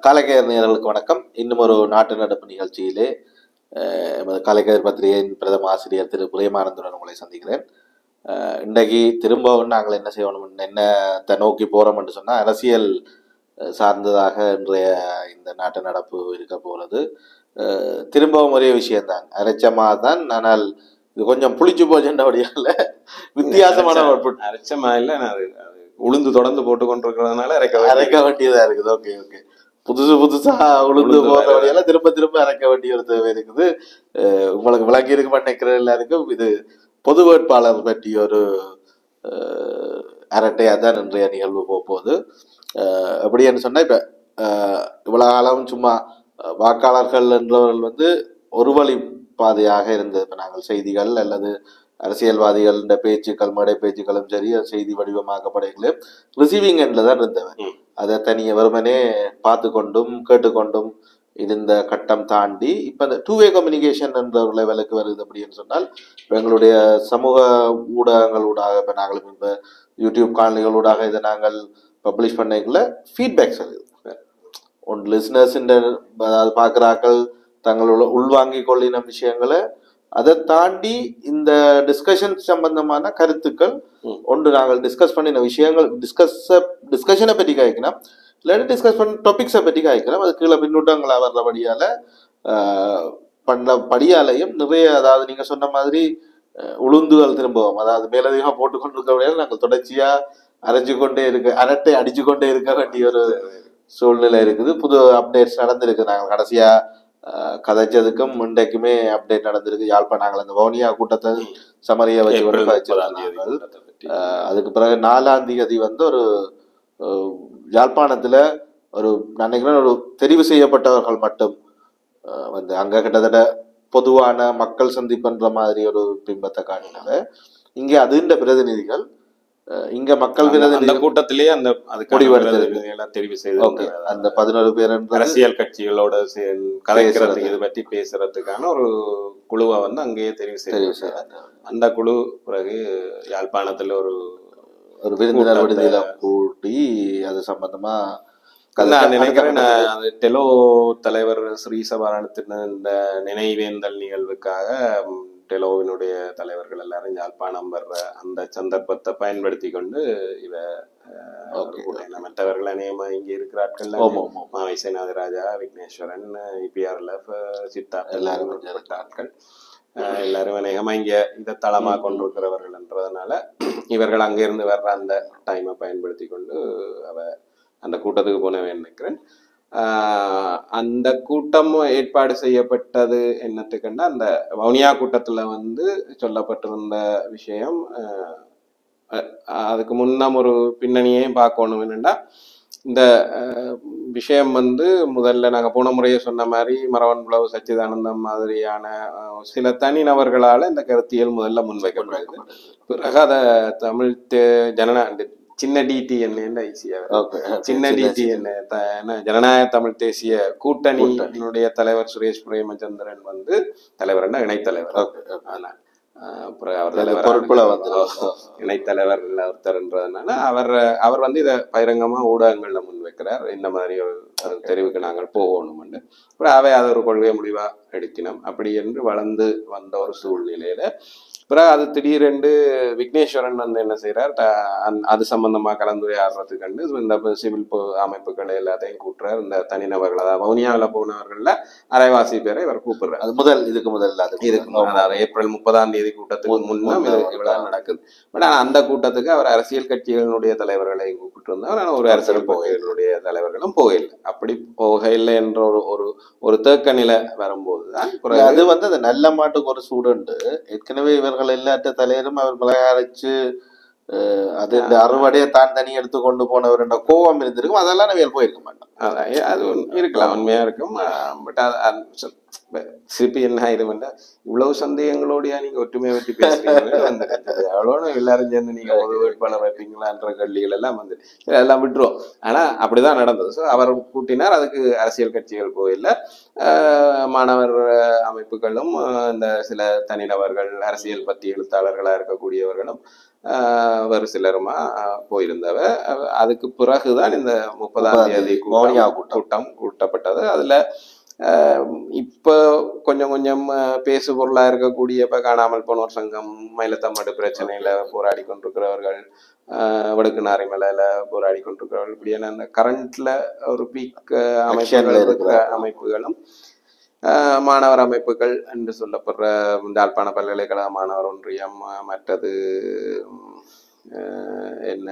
காலைக்கதிர் நேயர்களுக்கு வணக்கம். இன்னும் ஒரு நாட்டு நடப்பு நிகழ்ச்சியிலே எமது காலைக்கதிர் பத்திரிகையின் பிரதம ஆசிரியர் திரு புரியமானந்துடன் உங்களை சந்திக்கிறேன். இன்றைக்கு திரும்பவும் நாங்கள் என்ன செய்யணும், என்னத்தை நோக்கி போறோம் என்று சொன்னால், அரசியல் சார்ந்ததாக இன்றைய இந்த நாட்டு நடப்பு இருக்க போகிறது. திரும்பவும் ஒரே விஷயம்தான், அரைச்சமாக தான். ஆனால் இது கொஞ்சம் புளிச்சு போச்சுன்றபடியால வித்தியாசமான அரைச்சமா இல்லை, உளுந்து தொடர்ந்து போட்டு கொண்டிருக்கிறதுனால அரைக்க வேண்டியதா இருக்குது. ஓகே ஓகே, புதுசா உளுந்து போடுறவழியால திரும்ப திரும்ப அரைக்க வேண்டிய ஒரு தேவை இருக்குது. உங்களுக்கு விளங்கி இருக்க நினைக்கிற எல்லாருக்கும் இது பொது வேட்பாளர் பற்றிய ஒரு அரட்டையா தான் இன்றைய நிகழ்வு போகுது. எப்படின்னு சொன்னா, இப்ப இவ்வளவு காலம் சும்மா வாக்காளர்கள் என்றவர்கள் வந்து ஒரு வழி பாதையாக இருந்தது. இப்ப நாங்கள் செய்திகள் அல்லது அரசியல்வாதிகள் பேச்சுக்கள், மேடை பேச்சுக்களும் சரி, செய்தி வடிவமாக்கப்படுகிறது ரிசீவிங் எண்ட்ல தான் இருந்தவன். அதை தனிய வெறுமனே பார்த்து கொண்டும் கேட்டுக்கொண்டும் இருந்த கட்டம் தாண்டி இப்ப இந்த டூ வே கம்யூனிகேஷன் என்ற ஒரு லெவலுக்கு வருது. அப்படின்னு சொன்னால், இப்போ எங்களுடைய சமூக ஊடகங்களூடாக, இப்போ நாங்களும் இப்போ யூடியூப் காணொலிகளூடாக இதை நாங்கள் பப்ளிஷ் பண்ணிக்கல, ஃபீட்பேக்ஸ் வருது. ஒன்று லிசனர்ஸ், அதாவது பார்க்குறாக்கள் தங்களோட உள்வாங்கி கொள்ளின விஷயங்களை, அதை தாண்டி இந்த டிஸ்கஷன் சம்பந்தமான கருத்துக்கள் ஒன்று நாங்கள் டிஸ்கஸ் பண்ணின விஷயங்கள், டிஸ்கஷனை பற்றி காய்க்கலாம், இல்லாட்டி டிஸ்கஸ் பண்ண டாபிக்ஸை பற்றி காய்க்கலாம். அது கீழே பின்னூட்டங்களா வர்றபடியால படியாலையும் நிறைய, அதாவது நீங்க சொன்ன மாதிரி உளுந்துகள் திரும்பவும், அதாவது மேலதிகமாக போட்டுக்கொண்டிருக்கபடியால் நாங்கள் தொடர்ச்சியா அரட்டை அடிச்சு கொண்டே இருக்க வேண்டிய ஒரு சூழ்நிலை இருக்குது. புது அப்டேட்ஸ் நடந்திருக்கு. நாங்கள் கடைசியா கதைச்சதுக்கும் இன்றைக்குமே அப்டேட் நடந்திருக்கு. யாழ்ப்பாணம் நாங்கள் அந்த வவுனியா கூட்டத்தை சமரிய வச்சு அதுக்கு பிறகு 4ஆம் தேதி வந்து ஒரு யாழ்ப்பாணத்துல ஒரு நினைக்கிறேன் ஒரு தெரிவு செய்யப்பட்டவர்கள் மட்டும் வந்து அங்க கிட்டத்தட்ட பொதுவான மக்கள் சந்திப்புன்ற மாதிரி ஒரு பிம்பத்தை காட்டினாங்க. இங்க அதுன்ற பிரதிநிதிகள், இங்க மக்கள் கூட்டத்திலேயே அந்த தெரிவு செய்து அந்த 11 பேர் அரசியல் கட்சிகளோட கலைக்கிறதுக்கு இது பற்றி பேசுறதுக்கான ஒரு குழுவை வந்து அங்கேயே தெரிவு செய்து, அந்த குழு பிறகு யாழ்ப்பாணத்துல ஒரு விருந்தினர் விடுதியில கூட்டி அது சம்பந்தமா நான் நினைக்கிறேன். டெலோ தலைவர் ஸ்ரீசபாரணத்தின் இந்த நினைவேந்தல் நிகழ்வுக்காக டெலோவினுடைய தலைவர்கள் எல்லாரும் யாழ்ப்பாணம் வர்ற அந்த சந்தர்ப்பத்தை பயன்படுத்தி கொண்டு இவ மற்றவர்கள் அநேகமா இங்க இருக்கிறார்கள், மாவை நாகராஜா, விக்னேஸ்வரன், இபிஆர்எல்எஃப், சித்தா, எல்லாரும் ஆட்கள் எல்லாரும் அநேகமா இங்க இதை தளமா கொண்டிருக்கிறவர்கள் என்றதுனால இவர்கள் அங்கிருந்து வர்ற அந்த டைமை பயன்படுத்தி கொண்டு அந்த கூட்டத்துக்கு போனவே நினைக்கிறேன். அந்த கூட்டம் ஏற்பாடு செய்யப்பட்டது என்னத்துக்குன்னா, அந்த வவுனியா கூட்டத்துல வந்து சொல்லப்பட்டிருந்த விஷயம், அதுக்கு முன்னம் ஒரு பின்னணியையும் பார்க்கணும். என்னன்னா, இந்த விஷயம் வந்து முதல்ல நாங்கள் போன முறையே சொன்ன மாதிரி மரவன் புலவு சச்சிதானந்தம் மாதிரியான சில தனிநபர்களால் இந்த கருத்தியல் முதல்ல முன்வைக்கப்படுது. பிறகு அதை தமிழ் சின்ன டிடிஎன் சின்ன டிடிஎன் ஜனநாயக தமிழ் தேசிய கூட்டணியினுடைய தலைவர் சுரேஷ் பிரேமச்சந்திரன் வந்து தலைவர் என்ன இணைத்தலைவர், அதனால இணைத்தலைவர் ஒருத்தர்ன்றதுனால அவர் வந்து இதை பகிரங்கமா ஊடகங்கள்ல முன்வைக்கிறார். இந்த மாதிரி ஒரு தெரிவுக்கு நாங்கள் போகணும்னு. அப்புறம் அதை ஒரு கொள்கை முடிவா எடுக்கணும் அப்படி என்று வளர்ந்து வந்த ஒரு சூழ்நிலையில பிறகு அது திடீரென்று விக்னேஸ்வரன் வந்து என்ன செய்யறார், அது சம்பந்தமா கலந்துரையாடுறதுக்கு கண்டு இந்த சிவில் அமைப்புகளை எல்லாத்தையும் கூட்டுறார். இந்த தனிநபர்கள், அதாவது வவுனியாவில் போனவர்கள்ல அரைவாசி பேரை இவர் கூப்பிடுறாரு. அது இதுக்கு முதல்ல அதாவது ஏப்ரல் 30ஆம் தேதி கூட்டத்துக்கு முன்னும் இவ்வளவு நடக்குது. பட் ஆனால் அந்த கூட்டத்துக்கு அவர் அரசியல் கட்சிகளுடைய தலைவர்களையும் கூப்பிட்டு இருந்தார். ஆனால் ஒரு அரசியல் கட்சிகளுடைய தலைவர்களும் போகலை. அப்படி போகலை என்ற ஒரு தேக்க நிலை வரும்போதுதான் அது வந்து அந்த நல்ல மாட்டுக்கு ஒரு சூடுண்டு. ஏற்கனவே இவர்கள் எல்லாத்த தலைவரும் அவர் மிளகாய்ச்சு அது இந்த அறுவடையை தான் தனி எடுத்து கொண்டு போனவர் என்ற கோபம் இருந்திருக்கும். அதெல்லாம் நம்ம போயிருக்க மாட்டோம். அது இருக்கலாம், உண்மையா இருக்கும். பட் சிபி என்ன ஆயிருமெண்டா இவ்வளவு சந்தேகங்களோடயா நீங்க ஒற்றுமையை பற்றி பேசுறீங்க வந்து எவ்வளோ எல்லாரும் சேர்ந்து நீங்க பொது வேட்பாளர் வைப்பீங்களான்ற கேள்விகள் எல்லாம் வந்து எல்லாம் விட்டுரும். ஆனா அப்படிதான் நடந்தது. ஸோ அவர் கூட்டினார். அதுக்கு அரசியல் கட்சிகள் போயில்ல, மாணவர் அமைப்புகளும் இந்த சில தனிநபர்கள் அரசியல் பத்தி எழுத்தாளர்களா இருக்கக்கூடியவர்களும் ஒரு சிலருமா போயிருந்தவ. அதுக்கு பிறகுதான் இந்த 30ஆம் தேதி கூட்டம் கூட்டப்பட்டது. அதுல இப்ப கொஞ்சம் கொஞ்சம் பேசு பொருளா இருக்கக்கூடிய இப்ப காணாமல் போனோர் சங்கம், மயிலத்தம்மாடு பிரச்சனையில போராடி கொண்டிருக்கிறவர்கள், வடுக்குநாரி மலையில போராடி கொண்டிருக்கிறவர்கள், இப்படியான அந்த கரண்ட்ல ஒரு பீக் அமைப்புகளும் மாணவர் அமைப்புகள் என்று சொல்லப்படுற யாழ்ப்பாண பல்கலைக்கழக மாணவர் ஒன்றியம், மற்றது என்ன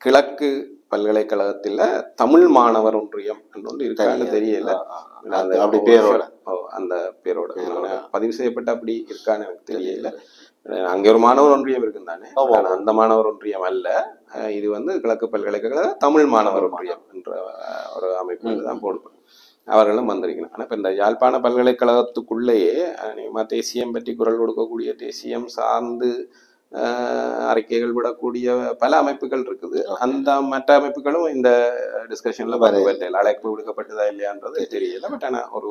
கிழக்கு பல்கலைக்கழகத்துல தமிழ் மாணவர் ஒன்றியம் என்று இருக்கான்னு தெரியல. அப்படி பேரோட அந்த பேரோட பதிவு செய்யப்பட்ட அப்படி இருக்கான்னு எனக்கு தெரியல. அங்க ஒரு மாணவர் ஒன்றியம் இருக்குன்னு தானே, அந்த மாணவர் ஒன்றியம் அல்ல இது. வந்து கிழக்கு பல்கலைக்கழக தமிழ் மாணவர் ஒன்றியம் என்ற ஒரு அமைப்பு தான் போடுவோம். அவர்களும் வந்திருக்கணும். ஆனா இப்ப இந்த யாழ்ப்பாண பல்கலைக்கழகத்துக்குள்ளேயே தேசியம் பற்றி குரல் கொடுக்கக்கூடிய, தேசியம் சார்ந்து அறிக்கைகள் விடக்கூடிய பல அமைப்புகள் இருக்குது. அந்த மற்ற அமைப்புகளும் இந்த டிஸ்கஷன்ல அழைப்பு விடுக்கப்பட்டதா இல்லையான்றது தெரியல. பட் ஆனா ஒரு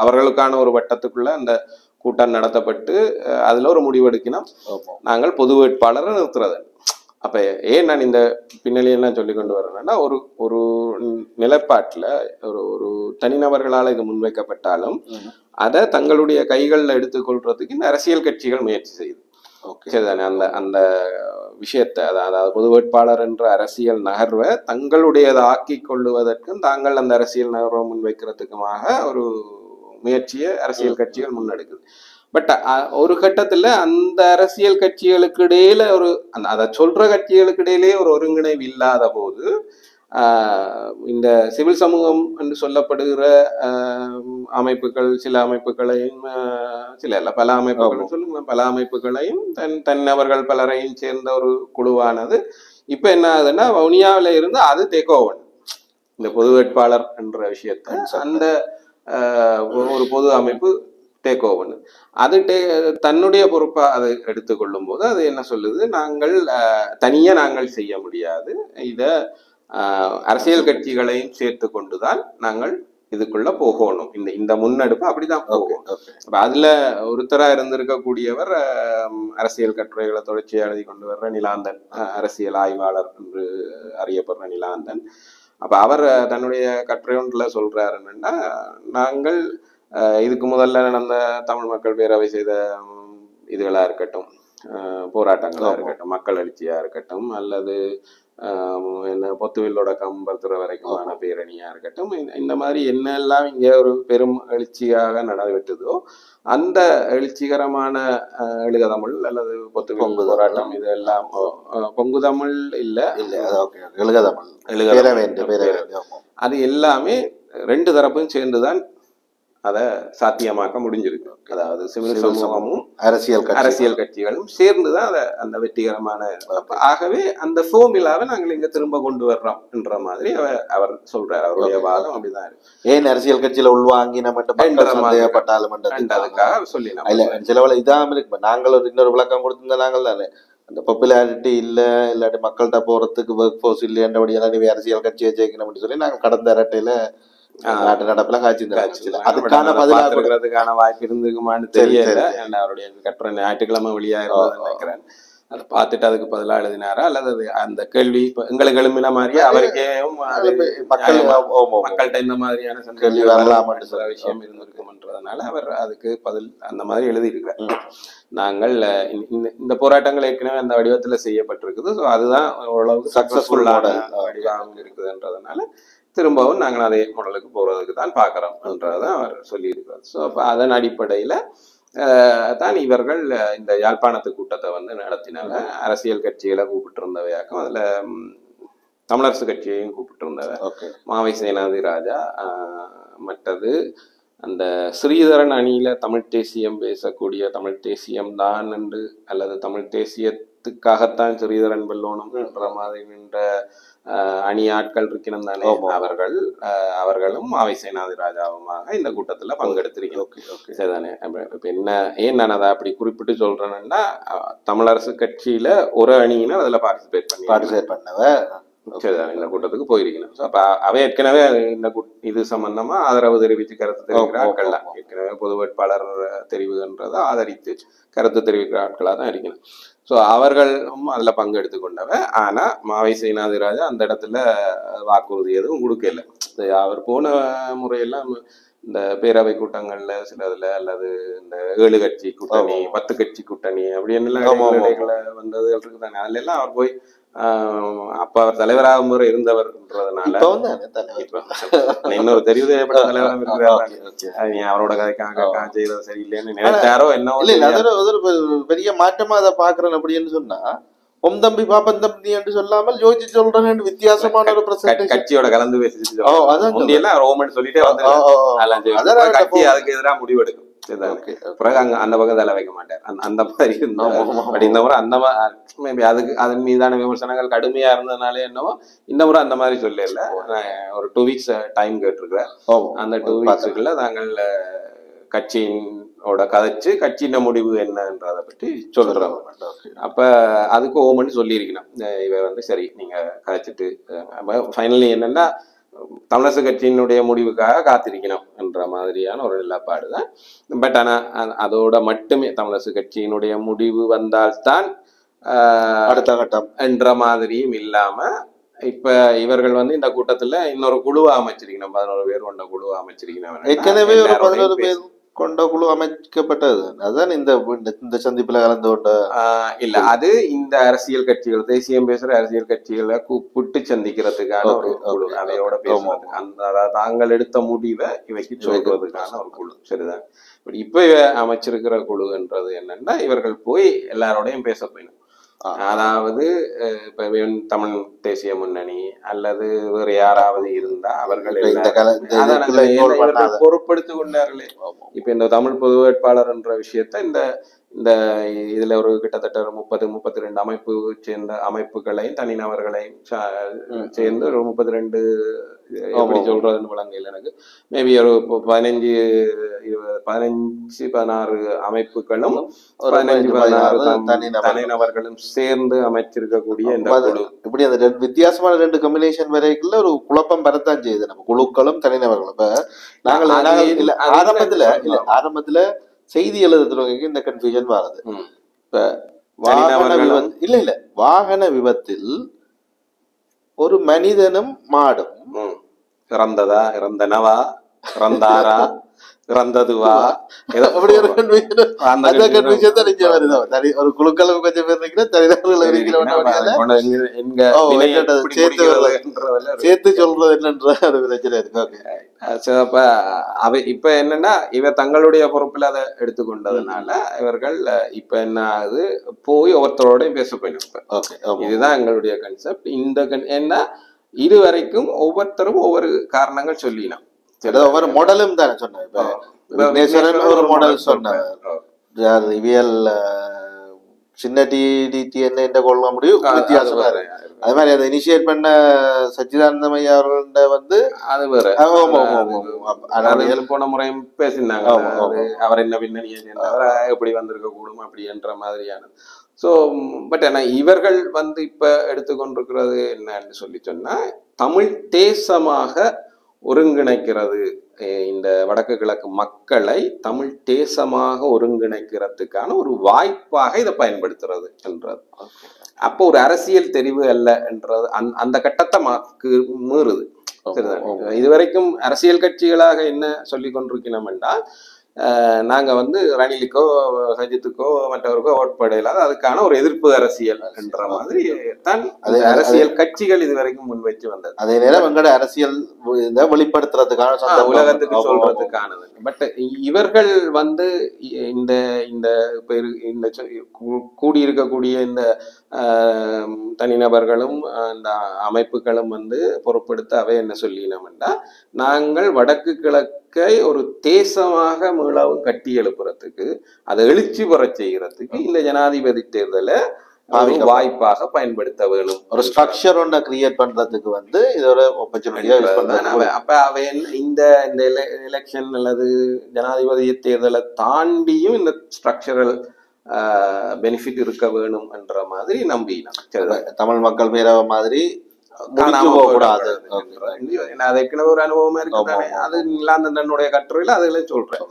அவர்களுக்கான ஒரு வட்டத்துக்குள்ள அந்த கூட்டம் நடத்தப்பட்டு அதுல ஒரு முடிவெடுக்கணும், நாங்கள் பொது வேட்பாளரை நிறுத்துறது. அப்ப ஏன் நான் இந்த பின்னணியெல்லாம் சொல்லி கொண்டு வரேன்னா, ஒரு நிலைப்பாட்டுல ஒரு தனிநபர்களால் இது முன்வைக்கப்பட்டாலும் அதை தங்களுடைய கைகளில் எடுத்துக்கொள்றதுக்கு இந்த அரசியல் கட்சிகள் முயற்சி செய்யுது. சரிதானே? அந்த விஷயத்தை, அதாவது பொது வேட்பாளர் என்ற அரசியல் நகர்வை தங்களுடையதை ஆக்கி கொள்ளுவதற்கும் தாங்கள் அந்த அரசியல் நகர்வை முன்வைக்கிறதுக்குமாக ஒரு முயற்சியை அரசியல் கட்சிகள் முன்னெடுக்குது. பட் ஒரு கட்டத்துல அந்த அரசியல் கட்சிகளுக்கு இடையில அதை சொல்ற கட்சிகளுக்கு இடையிலேயே ஒரு ஒருங்கிணைவு இல்லாத போது இந்த சிவில் சமூகம் என்று சொல்லப்படுகிற அமைப்புகள், சில அமைப்புகளையும் பல அமைப்புகள் சொல்லுங்க, பல அமைப்புகளையும் தன்னவர்கள் பலரையும் சேர்ந்த ஒரு குழுவானது இப்ப என்ன ஆகுதுன்னா, வவுனியாவில இருந்து அது டேக் ஓவர் இந்த பொது வேட்பாளர் என்ற விஷயத்த அந்த ஒரு பொது அமைப்பு டேக் ஓவர் அது தன்னுடைய பொறுப்பா அதை எடுத்துக்கொள்ளும் போது அது என்ன சொல்லுது, நாங்கள் தனியா நாங்கள் செய்ய முடியாது, இத அரசியல் கட்சிகளையும் சேர்த்து கொண்டுதான் நாங்கள் இதுக்குள்ள போகணும், இந்த முன்னெடுப்பு அப்படிதான் போகும். அதுல ஒருத்தரா இருந்திருக்கக்கூடியவர் அரசியல் கட்டுரைகளை தொடர்ச்சியா எழுதி கொண்டு வர்ற நிலாந்தன், அரசியல் ஆய்வாளர் என்று அறியப்படுற நிலாந்தன். அப்ப அவர் தன்னுடைய கட்டுரை ஒன்றுல சொல்றாரு என்னன்னா, நாங்கள் இதுக்கு முதல்ல நடந்த தமிழ் மக்கள் பேரவை செய்த இதுகளா இருக்கட்டும், போராட்டங்களா இருக்கட்டும், மக்கள் எழுச்சியா இருக்கட்டும், அல்லது என்ன பொத்துவில்லோட கம்பத்துற வரைக்குமான பேரணியா இருக்கட்டும், இந்த மாதிரி என்னெல்லாம் இங்க ஒரு பெரும் எழுச்சியாக நடைபெற்றதோ அந்த எழுச்சிகரமான எழுக தமிழ் அல்லது பொத்துவில் போராட்டம், இதெல்லாம் பொங்கு தமிழ் எழுக தமிழ் அது எல்லாமே ரெண்டு தரப்பும் சேர்ந்துதான் அதை சாத்தியமாக்க முடிஞ்சிருக்கு. அதாவது சிவில் சமூகமும் அரசியல் கட்சிகளும் சேர்ந்துதான் அதை அந்த வெற்றிகரமான, ஆகவே அந்த ஃபோர்முலாவை நாங்கள் இங்க திரும்ப கொண்டு வர்றோம் என்ற மாதிரி அவர் சொல்றாரு. அவருடைய வாதம் அப்படிதான் இருக்கு. ஏன் அரசியல் கட்சியில உள்வாங்கின மட்டும் அதுக்காக சொல்லி சிலவளை இதாம இருக்கு. நாங்கள் இன்னொரு விளக்கம் கொடுத்திருந்த நாங்கள் தானே அந்த பாப்புலாரிட்டி இல்ல, இல்லாட்டி மக்கள்கிட்ட போறதுக்கு ஒர்க் ஃபோர்ஸ் இல்லைன்றபடியெல்லாம் அரசியல் கட்சியை ஜெயிக்கணும்னு சொல்லி நாங்கள் கடந்த இரட்டையில நாட்டு நடப்புல அதுக்கான வாய்ப்பு இருந்திருக்குமான்னு தெரியல. அவருடைய கட்டுரை ஞாயிற்றுக்கிழமை வெளியா இருந்தது நினைக்கிறேன். அதை பார்த்துட்டு அதுக்கு பதிலாக எழுதினாரா அல்லது அந்த கேள்வி எங்களுக்கு எழுப்பின மாதிரியே அவருக்கே மக்கள்கிட்ட இந்த மாதிரியான கேள்வி வரலாமான்னு சில விஷயம் இருந்திருக்கும்ன்றதுனால அவர் அதுக்கு பதில் அந்த மாதிரி எழுதியிருக்கிறார். நாங்கள் இந்த போராட்டங்கள் ஏற்கனவே அந்த வடிவத்துல செய்யப்பட்டிருக்குது. ஸோ அதுதான் ஓரளவுக்கு சக்சஸ்ஃபுல்லான வடிவம் இருக்குதுன்றதுனால திரும்பவும் நாங்கள் அதே மாடலுக்கு போறதுக்கு தான் பார்க்குறோம்ன்றதான் அவர் சொல்லியிருக்கிறார். ஸோ அப்போ அதன் அடிப்படையில தான் இவர்கள் இந்த யாழ்ப்பாணத்து கூட்டத்தை வந்து நடத்தினாங்க. அரசியல் கட்சிகளை கூப்பிட்டு இருந்தவையாக்கும் அதுல தமிழரசு கட்சியையும் கூப்பிட்டு இருந்தவ, மாவை சேனாதி ராஜா, மற்றது அந்த ஸ்ரீதரன் அணியில தமிழ் தேசியம் பேசக்கூடிய, தமிழ் தேசியம் தான் என்று அல்லது தமிழ் தேசியத்துக்காகத்தான் ஸ்ரீதரன் வெல்லோணும் என்ற மாதிரி நின்ற அணி ஆட்கள் இருக்கணும் தானே, அவர்களும் அவை சேனாதி ராஜாவுமாக இந்த கூட்டத்துல பங்கெடுத்திருக்கணும். சரிதானே? இப்ப என்ன ஏன் நான் அதை அப்படி குறிப்பிட்டு சொல்றேன்னா, தமிழரசு கட்சியில ஒரு அணியினர் அதுல பார்ட்டிசிபேட் பண்ணவ சரிதான் இந்த கூட்டத்துக்கு போயிருக்கணும். அப்ப அவை ஏற்கனவே இந்த இது சம்பந்தமா ஆதரவு தெரிவித்து கருத்து தெரிவிக்கிற ஆட்கள் தான், ஏற்கனவே பொது வேட்பாளர் தெரிவுன்றதை ஆதரித்து கருத்து தெரிவிக்கிற ஆட்களா தான் இருக்கணும். ஸோ அவர்களும் அதுல பங்கெடுத்து கொண்டவ. ஆனா மாவை சேனாதிராஜா அந்த இடத்துல வாக்குறுதி எதுவும் கொடுக்கல. அவர் போன முறையெல்லாம் இந்த பேரவை கூட்டங்கள்ல சிலதுல அல்லது இந்த 7 கட்சி கூட்டணி 10 கட்சி கூட்டணி அப்படின்னு வந்தது இருக்குதானே, அதுல எல்லாம் அவர் போய் அப்ப அவர் தலைவராக முறை இருந்தவர்ன்றதுனால இன்னொரு தெரிவு செய்யப்பட்ட தலைவராக இருக்கிறார். அவரோட கதைக்காக செய்யறது சரியில்லைன்னு நினைச்சாரோ என்ன பெரிய மாற்றமா அதை பாக்குறேன் அப்படின்னு சொன்னா, பொம் தம்பி பாப்பன் தம்பி என்று சொல்லாமல் யோசிச்சு சொல்றேன் வித்தியாசமான ஒரு பிரசன்டேஷன் கட்சியோட கலந்து பேசி சொல்லிட்டே வந்து கட்சி அதுக்கு எதிராக முடிவெடுக்கும். பிறகு அங்க அந்த பக்கம் தலை வைக்க மாட்டார். அந்த மாதிரி இந்த முறை அந்த மாதிரி அதுக்கு அதன் மீதான விமர்சனங்கள் கடுமையா இருந்ததுனாலே என்னவோ இந்த முறை அந்த மாதிரி சொல்லல. ஒரு 2 வீக்ஸ் டைம் கேட்டிருக்கிறேன். அந்த 2 வீக்ஸுக்குள்ள நாங்கள் கட்சியோட கதைச்சு கட்சியின் முடிவு என்னன்றதை பற்றி சொல்றோம். அப்ப அதுக்கு ஓமன்னு சொல்லியிருக்கணும். இவ வந்து சரி நீங்க கதைச்சிட்டு ஃபைனலி என்னன்னா தமிழரசு கட்சியினுடைய முடிவுக்காக காத்திருக்கணும் என்ற மாதிரியான ஒரு நிலப்பாடு தான். பட் ஆனா அதோட மட்டுமே தமிழரசு கட்சியினுடைய முடிவு வந்தால்தான் அடுத்த கட்டம் என்ற மாதிரியும் இல்லாம இப்ப இவர்கள் வந்து இந்த கூட்டத்துல இன்னொரு குழுவை அமைச்சிருக்கணும். 11 பேர் கொண்ட குழுவை அமைச்சிருக்கணும். ஏற்கனவே ஒரு 11 பேர் கொண்ட குழு அமைக்கப்பட்டது. அதுதான் இந்த சந்திப்புல கலந்து கொண்ட இல்ல, அது இந்த அரசியல் கட்சிகள் தேசியம் பேசுற அரசியல் கட்சிகளை கூப்பிட்டு சந்திக்கிறதுக்கான ஒரு குழு, அவையோட பேசுறது, அந்த தாங்கள் எடுத்த முடிவை இவைக்கு சொல்றதுக்கான ஒரு குழு. சரிதான். இப்ப அமைச்சிருக்கிற குழுன்றது என்னன்னா, இவர்கள் போய் எல்லாரோடையும் பேச போயிடும். அதாவது இப்ப தமிழ் தேசிய முன்னணி அல்லது வேறு யாராவது இருந்தா அவர்கள் பொறுப்படுத்திக் கொண்டார்களே. இப்ப இந்த தமிழ் பொது வேட்பாளர் என்ற விஷயத்த இந்த இதுல ஒரு கிட்டத்தட்ட 30-32 அமைப்பு சேர்ந்த அமைப்புகளையும் தனிநபர்களையும் சேர்ந்து ஒரு 32 எப்படி சொல்றதுன்னு விளங்கல எனக்கு. மேபி ஒரு 15-16 அமைப்புகளும் 15-16 தனிநபர்களும் சேர்ந்து அமைச்சிருக்கக்கூடிய இந்த குழு. இப்படி அந்த வித்தியாசமான 2 கம்பினேஷன் வரைக்குள்ள ஒரு குழப்பம் வரத்தான் செய்யுது நம்ம குழுக்களும் தனிநபர்களும். இப்ப நாங்கள் ஆரம்பத்துல செய்தி எழுதுறவங்க இந்த கன்ஃபியூஷன் வருது. இப்ப வாகன விபத்தில் ஒரு மனிதனும் மாடும் இறந்ததா, இறந்தனவா, இறந்தாரா, இறந்ததுவா, அப்படி ஒரு கன்ஃபியூஷன் தான் நிச்சயம் வருது. ஒரு குழுக்களும் கொஞ்சம் பேர் இருக்கிற தனிநபர்கள் சேர்த்து சொல்றது என்னன்ற ஒரு பிரச்சனை இருக்கு. இப்ப என்னன்னா இவ தங்களுடைய பொறுப்புல அதை எடுத்துக்கொண்டதுனால இவர்கள் இப்ப என்ன ஆகுது, போய் ஒவ்வொருத்தரோடையும் பேச போயிடும். இதுதான் எங்களுடைய கன்செப்ட். இந்த என்ன இதுவரைக்கும் ஒவ்வொருத்தரும் ஒவ்வொரு காரணங்கள் சொல்லினோம். ஒவ்வொரு மாடலும் தானே சொன்னேன். ஒரு மாடல் சொன்னார், இவியல் சின்ன டிடி என்ன கொள்ள முடியும் வித்தியாசமா இருக்கு. அது மாதிரி அதை இனிஷியேட் பண்ண சச்சிதானந்தம் ஐயா அவர்கள வந்து அது வேற போன முறையும் பேசினாங்க. அவர் என்ன பின்னணியை சேர்ந்தவர், எப்படி வந்திருக்க கூடும் அப்படி என்ற மாதிரியானது. ஸோ பட் ஆனா இவர்கள் வந்து இப்ப எடுத்துக்கொண்டிருக்கிறது என்னன்னு சொல்லி சொன்னா, தமிழ் தேசமாக ஒருங்கிணைக்கிறது, இந்த வடக்கு கிழக்கு மக்களை தமிழ் தேசமாக ஒருங்கிணைக்கிறதுக்கான ஒரு வாய்ப்பாக இதை பயன்படுத்துறது என்றது. அப்போ ஒரு அரசியல் தெரிவு அல்ல என்றது அந்த கட்டத்தை மீறுது. இதுவரைக்கும் அரசியல் கட்சிகளாக என்ன சொல்லி கொண்டிருக்கணும் என்றால், நாங்க வந்து ரணிலுக்கோ சஜித்துக்கோ மற்றவருக்கோ ஓட் போடலாது, அதுக்கான ஒரு எதிர்ப்பு அரசியல் என்ற மாதிரி தான் அரசியல் கட்சிகள் இதுவரைக்கும் முன்வைச்சு வந்தது. அதே நேரம் எங்களோட அரசியல் வெளிப்படுத்துறதுக்கான உலகத்துக்கு சொல்றதுக்கானது. பட் இவர்கள் வந்து இந்த இந்த கூடியிருக்கக்கூடிய இந்த தனிநபர்களும் இந்த அமைப்புகளும் வந்து பொறுப்படுத்த அவை என்ன சொல்லினோம்னா, நாங்கள் வடக்கு கிழக்கை ஒரு தேசமாக மீளவும் கட்டி எழுப்புறதுக்கு, அதை எழுச்சி பெற செய்யறதுக்கு இந்த ஜனாதிபதி தேர்தலை வாய்ப்பாக பயன்படுத்த வேணும். ஒரு ஸ்ட்ரக்சர் ஒன்றை கிரியேட் பண்றதுக்கு வந்து இது ஒரு ஆப்பர்ச்சுனிட்டியா யூஸ் பண்றாங்க. அப்ப அவை இந்த எலெக்ஷன் அல்லது ஜனாதிபதி தேர்தலை தாண்டியும் இந்த ஸ்ட்ரக்சரல் பெனிஃபிட் இருக்க வேணும் என்ற மாதிரி நம்பினான். தமிழ் மக்கள் பேரவை மாதிரி கூடாது. அது ஏற்கனவே ஒரு அனுபவமா இருக்குதானே. அது நிலாந்தனுடைய கட்டுரையில அதுல சொல்றேன்.